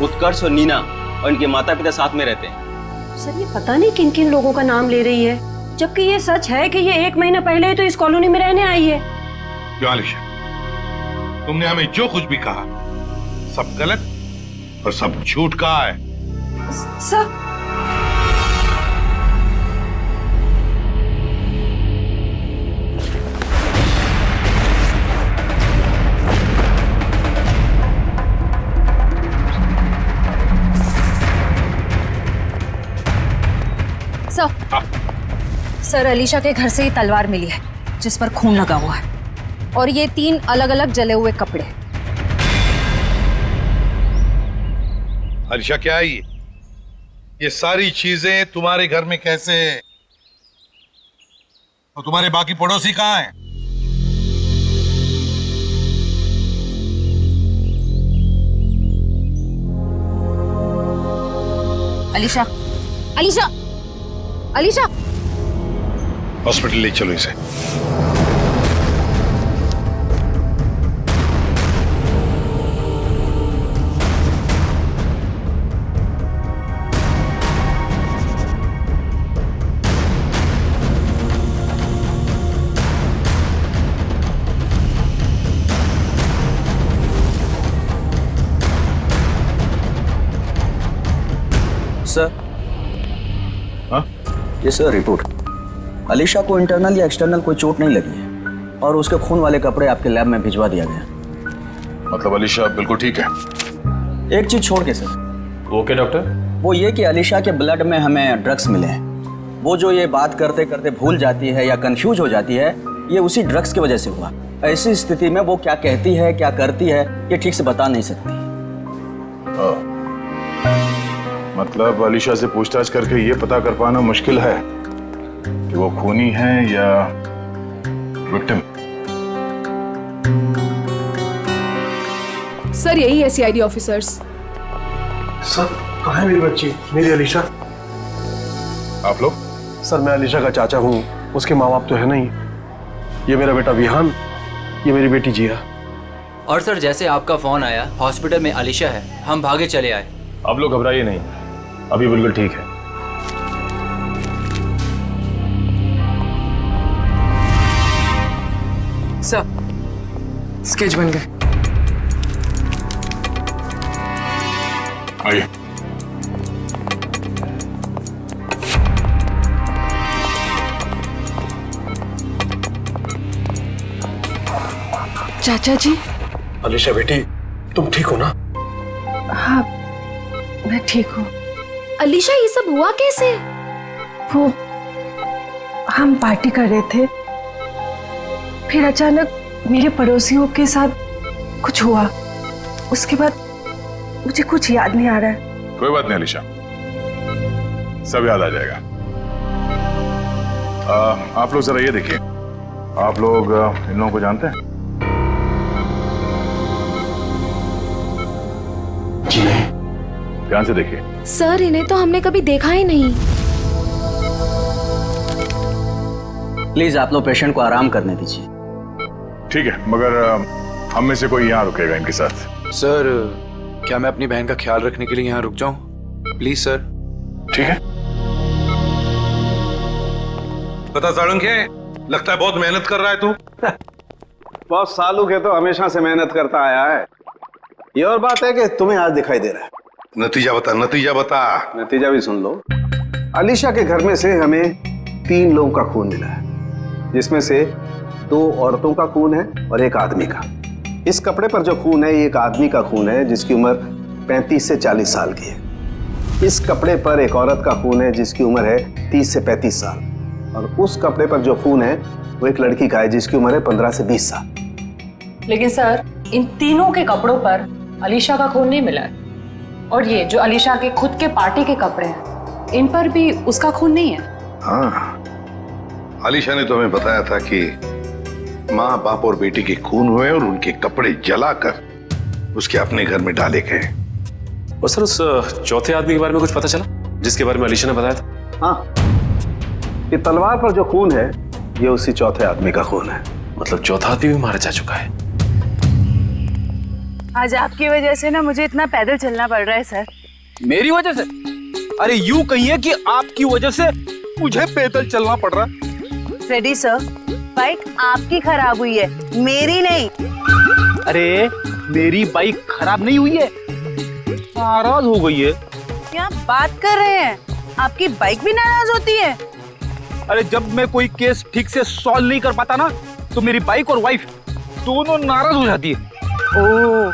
उत्कर्ष और नीना और इनके माता पिता साथ में रहते हैं। सर, ये पता नहीं किन किन लोगों का नाम ले रही है, जबकि ये सच है कि ये 1 महीना पहले ही तो इस कॉलोनी में रहने आई है। क्यों अलीशा, तुमने हमें जो कुछ भी कहा सब गलत और सब झूठ कहा है। सर, सर, अलीशा के घर से ये तलवार मिली है जिस पर खून लगा हुआ है, और ये 3 अलग अलग जले हुए कपड़े। अलीशा, क्या है ये सारी चीजें तुम्हारे घर में कैसे? तो तुम्हारे बाकी पड़ोसी कहाँ हैं? अलीशा, अलीशा, अलीशा! हॉस्पिटल ले चलो इसे। सर, ये सर रिपोर्ट। अलीशा को इंटरनल या एक्सटर्नल कोई चोट नहीं लगी है और उसके खून वाले कपड़े आपके लैब में भिजवा दिया गया। मतलब अलीशा बिल्कुल ठीक है? एक चीज छोड़ के सर। Okay doctor. वो ये कि अलीशा के ब्लड में हमें ड्रग्स मिले हैं। वो जो ये बात करते करते भूल जाती है या कंफ्यूज हो जाती है, ये उसी ड्रग्स की वजह से हुआ। ऐसी स्थिति में वो क्या कहती है, क्या करती है, ये ठीक से बता नहीं सकती। मतलब अलीशा से पूछताछ करके ये पता कर पाना मुश्किल है कि वो खूनी है या विक्टिम। सर यही है सीआईडी ऑफिसर्स। सर कहाँ है मेरी बच्ची, मेरी अलीशा? आप लोग? सर मैं अलीशा का चाचा हूँ, उसके माँ बाप तो है नहीं। ये मेरा बेटा विहान, ये मेरी बेटी जिया। और सर जैसे आपका फोन आया हॉस्पिटल में अलीशा है, हम भागे चले आए। आप लोग घबराइए नहीं, अभी बिल्कुल ठीक है। सर स्केच बन गए। आइए। चाचा जी। अलीशा बेटी, तुम ठीक हो ना? हाँ मैं ठीक हूँ। अलीशा ये सब हुआ कैसे? वो हम पार्टी कर रहे थे, फिर अचानक मेरे पड़ोसियों के साथ कुछ हुआ। उसके बाद मुझे कुछ याद नहीं आ रहा है। कोई बात नहीं अलीशा, सब याद आ जाएगा। आप लोग जरा ये देखिए, आप लोग इन लोगों को जानते हैं? जी नहीं। ध्यान से देखिए। सर इन्हें तो हमने कभी देखा ही नहीं। प्लीज आप लोग पेशेंट को आराम करने दीजिए। ठीक है, मगर हम में से कोई यहाँ रुकेगा इनके साथ? सर क्या मैं अपनी बहन का ख्याल रखने के लिए यहाँ रुक जाऊं? Please sir. ठीक है। पता साळुंखे, लगता है बहुत मेहनत कर रहा है तू। बहुत सालों के तो हमेशा से मेहनत करता आया है। ये और बात है कि तुम्हें आज दिखाई दे रहा है। नतीजा बता, नतीजा बता। नतीजा भी सुन लो। अलीशा के घर में से हमें 3 लोगों का खून मिला है, जिसमें से 2 औरतों का खून है और 1 आदमी का। इस कपड़े पर जो खून है ये एक आदमी का खून है जिसकी उम्र 35 से 40 साल की है। इस कपड़े पर एक औरत का खून है जिसकी उम्र है 30 से 35 साल, और उस कपड़े पर जो खून है वो एक लड़की का है जिसकी उम्र है 15 से 20 साल। लेकिन सर इन तीनों के कपड़ों पर अलीशा का खून नहीं मिला है, और ये जो अलीशा के खुद के पार्टी के कपड़े हैं इन पर भी उसका खून नहीं है। हाँ, अलीशा ने तो हमें बताया था कि माँ बाप और बेटी के खून हुए और उनके कपड़े जलाकर उसके अपने घर में डाले गए। और सर उस चौथे आदमी के बारे में कुछ पता चला जिसके बारे में अलीशा ने बताया था? हाँ, ये तलवार पर जो खून है ये उसी चौथे आदमी का खून है। मतलब चौथा आदमी भी मारा जा चुका है। आज आपकी वजह से ना मुझे इतना पैदल चलना पड़ रहा है सर। मेरी वजह से? अरे यूं कहिए कि आपकी वजह से मुझे पैदल चलना पड़ रहा है। फ्रेडी सर, बाइक आपकी खराब हुई है, मेरी नहीं। अरे मेरी बाइक खराब नहीं हुई है, नाराज हो गई है। क्या बात कर रहे हैं? आपकी बाइक भी नाराज होती है? अरे जब मैं कोई केस ठीक से सॉल्व नहीं कर पाता ना तो मेरी बाइक और वाइफ दोनों नाराज हो जाती है। ओह,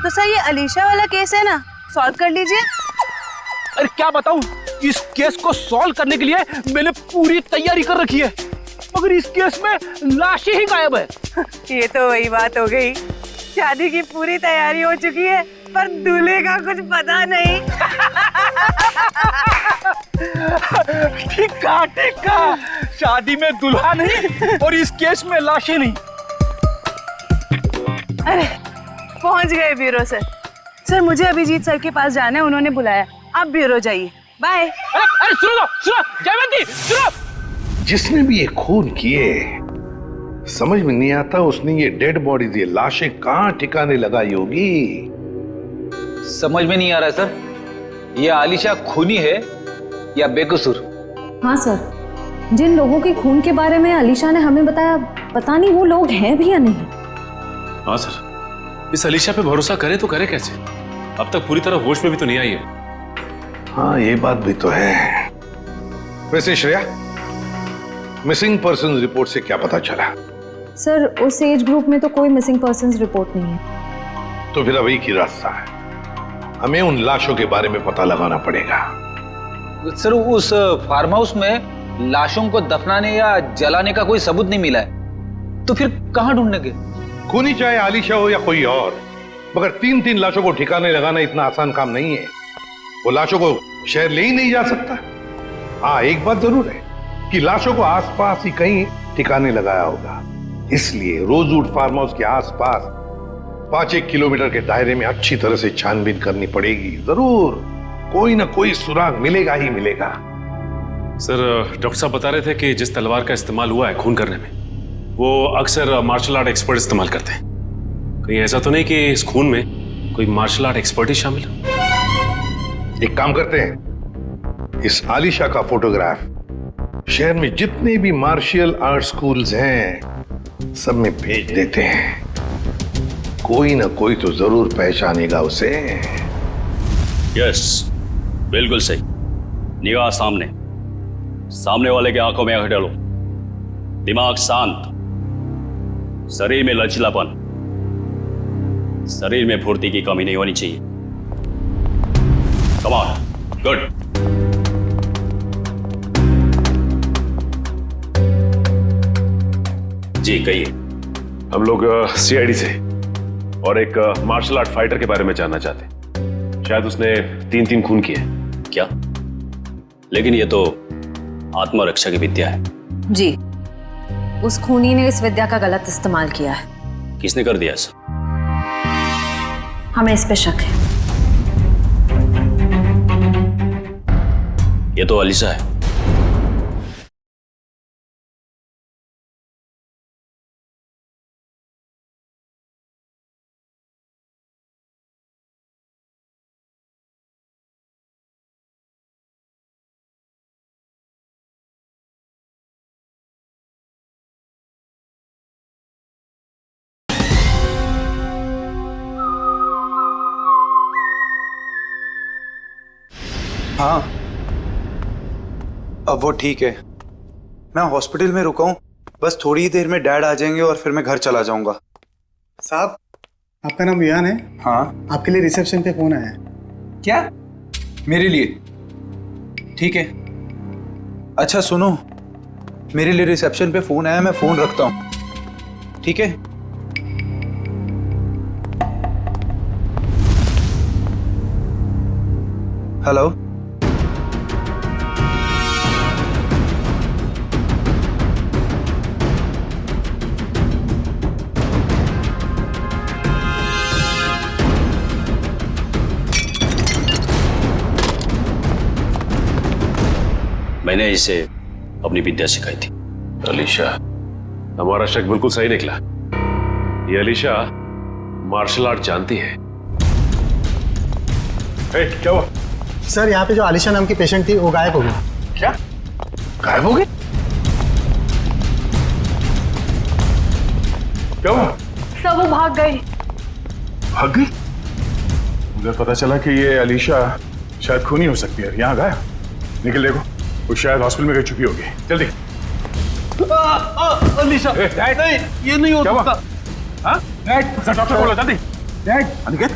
तो सर ये अलीशा वाला केस है ना, सॉल्व कर लीजिए। अरे क्या बताऊं, इस केस को सॉल्व करने के लिए मैंने पूरी तैयारी कर रखी है, मगर इस केस में लाशें ही गायब है। ये तो वही बात हो गई, शादी की पूरी तैयारी हो चुकी है पर दूल्हे का कुछ पता नहीं। ठीक कहा, शादी में दुल्हा नहीं और इस केस में लाशें नहीं। अरे पहुंच गए ब्यूरो सर। सर मुझे अभिजीत सर के पास जाना है, उन्होंने बुलाया। आप ब्यूरो जाइए, बाय। अरे सुनो जयवंती, सुनो। जिसने भी ये खून किए समझ में नहीं आता उसने ये डेड बॉडीज, ये लाशें कहाँ ठिकाने लगाई होगी। समझ में नहीं आ रहा सर, ये आलिशा खूनी है या बेकसूर? हाँ सर, जिन लोगों के खून के बारे में अलीशा ने हमें बताया, पता नहीं वो लोग हैं भी या नहीं। हाँ सर, इस अलीशा पे भरोसा करे तो करे कैसे? अब तक पूरी तरह होश में भी तो नहीं आई है। हाँ ये बात भी तो है। वैसे श्रेया, मिसिंग पर्सन रिपोर्ट से क्या पता चला? सर उस एज ग्रुप में तो कोई मिसिंग पर्संस रिपोर्ट नहीं है। तो फिर अब एक ही रास्ता है, हमें उन लाशों के बारे में पता लगाना पड़ेगा। सर उस फार्म हाउस में लाशों को दफनाने या जलाने का कोई सबूत नहीं मिला है। तो फिर कहाँ ढूंढने के? खूनी चाहे आलिशा हो या कोई और, मगर 3-3 लाशों को ठिकाने लगाना इतना आसान काम नहीं है। वो लाशों को शहर ले ही नहीं जा सकता। हाँ, एक बात जरूर है कि लाशों को आसपास ही कहीं ठिकाने लगाया होगा। इसलिए रोजवुड फार्म हाउस के आसपास 5-1 किलोमीटर के दायरे में अच्छी तरह से छानबीन करनी पड़ेगी। जरूर कोई ना कोई सुराग मिलेगा ही मिलेगा। सर, डॉक्टर साहब बता रहे थे कि जिस तलवार का इस्तेमाल हुआ है खून करने में, वो अक्सर मार्शल आर्ट एक्सपर्ट इस्तेमाल करते हैं। कहीं ऐसा तो नहीं कि इस खून में कोई मार्शल आर्ट एक्सपर्ट ही शामिल है? एक काम करते हैं, इस आलिशा का फोटोग्राफ शहर में जितने भी मार्शल आर्ट स्कूल्स हैं सब में भेज देते हैं। कोई ना कोई तो जरूर पहचानेगा उसे। यस, बिल्कुल सही। निगाह सामने, सामने वाले के आंखों में आंख डालो, दिमाग शांत, शरीर में लचीलापन, शरीर में फुर्ती की कमी नहीं होनी चाहिए। Come on, good. जी कहिए। हम लोग सीआईडी से और एक मार्शल आर्ट फाइटर के बारे में जानना चाहते हैं। शायद उसने 3 खून किए। क्या? लेकिन ये तो आत्मरक्षा की विद्या है। जी, उस खूनी ने इस विद्या का गलत इस्तेमाल किया है। किसने कर दिया ऐसा? हमें इस पे शक है। ये तो अलीशा है। हाँ, अब वो ठीक है। मैं हॉस्पिटल में रुका हूँ, बस थोड़ी ही देर में डैड आ जाएंगे और फिर मैं घर चला जाऊंगा। साहब, आपका नाम वियान है? हाँ। आपके लिए रिसेप्शन पे फोन आया है। क्या? मेरे लिए? ठीक है। अच्छा सुनो, मेरे लिए रिसेप्शन पे फोन आया, मैं फोन रखता हूँ, ठीक है? हेलो। मैंने इसे अपनी विद्या सिखाई थी। अलीशा, हमारा शक बिल्कुल सही निकला। ये अलीशा मार्शल आर्ट जानती है। क्या हुआ? सर, यहाँ पे जो आलिशा नाम की पेशेंट थी वो गायब हो गई। क्या? गायब हो गई? क्या हुआ? सर, वो भाग गई। भाग गई? मुझे पता चला कि ये अलीशा शायद खूनी हो सकती है। यहाँ गायब। निकल देखो, वो शायद हॉस्पिटल में गई चुकी होगी। जल्दी। अलीशा, डैड, नहीं, ये नहीं हो सकता। हाँ? डैड, डॉक्टर बोलो जल्दी। डैड, अनिकेत,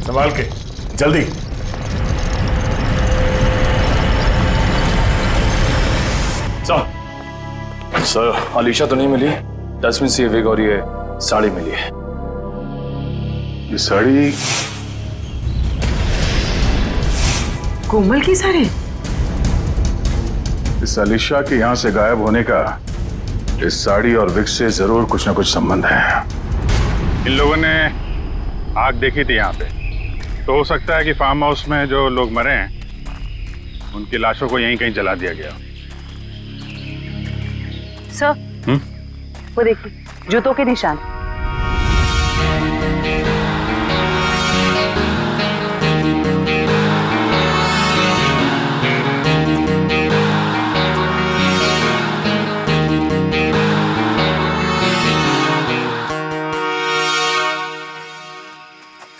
संभाल के, जल्दी। सर, अलीशा तो नहीं मिली। दसवीं से विग और ये साड़ी मिली है। ये साड़ी कोमल की साड़ी? इस अलीशा के यहाँ से गायब होने का इस साड़ी और विग से जरूर कुछ ना कुछ संबंध है। इन लोगों ने आग देखी थी यहाँ पे, तो हो सकता है कि फार्म हाउस में जो लोग मरे हैं उनकी लाशों को यहीं कहीं जला दिया गया। सर, वो देखिए, जूतों के निशान।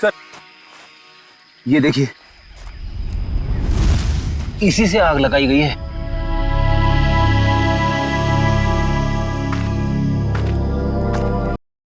सर, ये देखिए, इसी से आग लगाई गई है।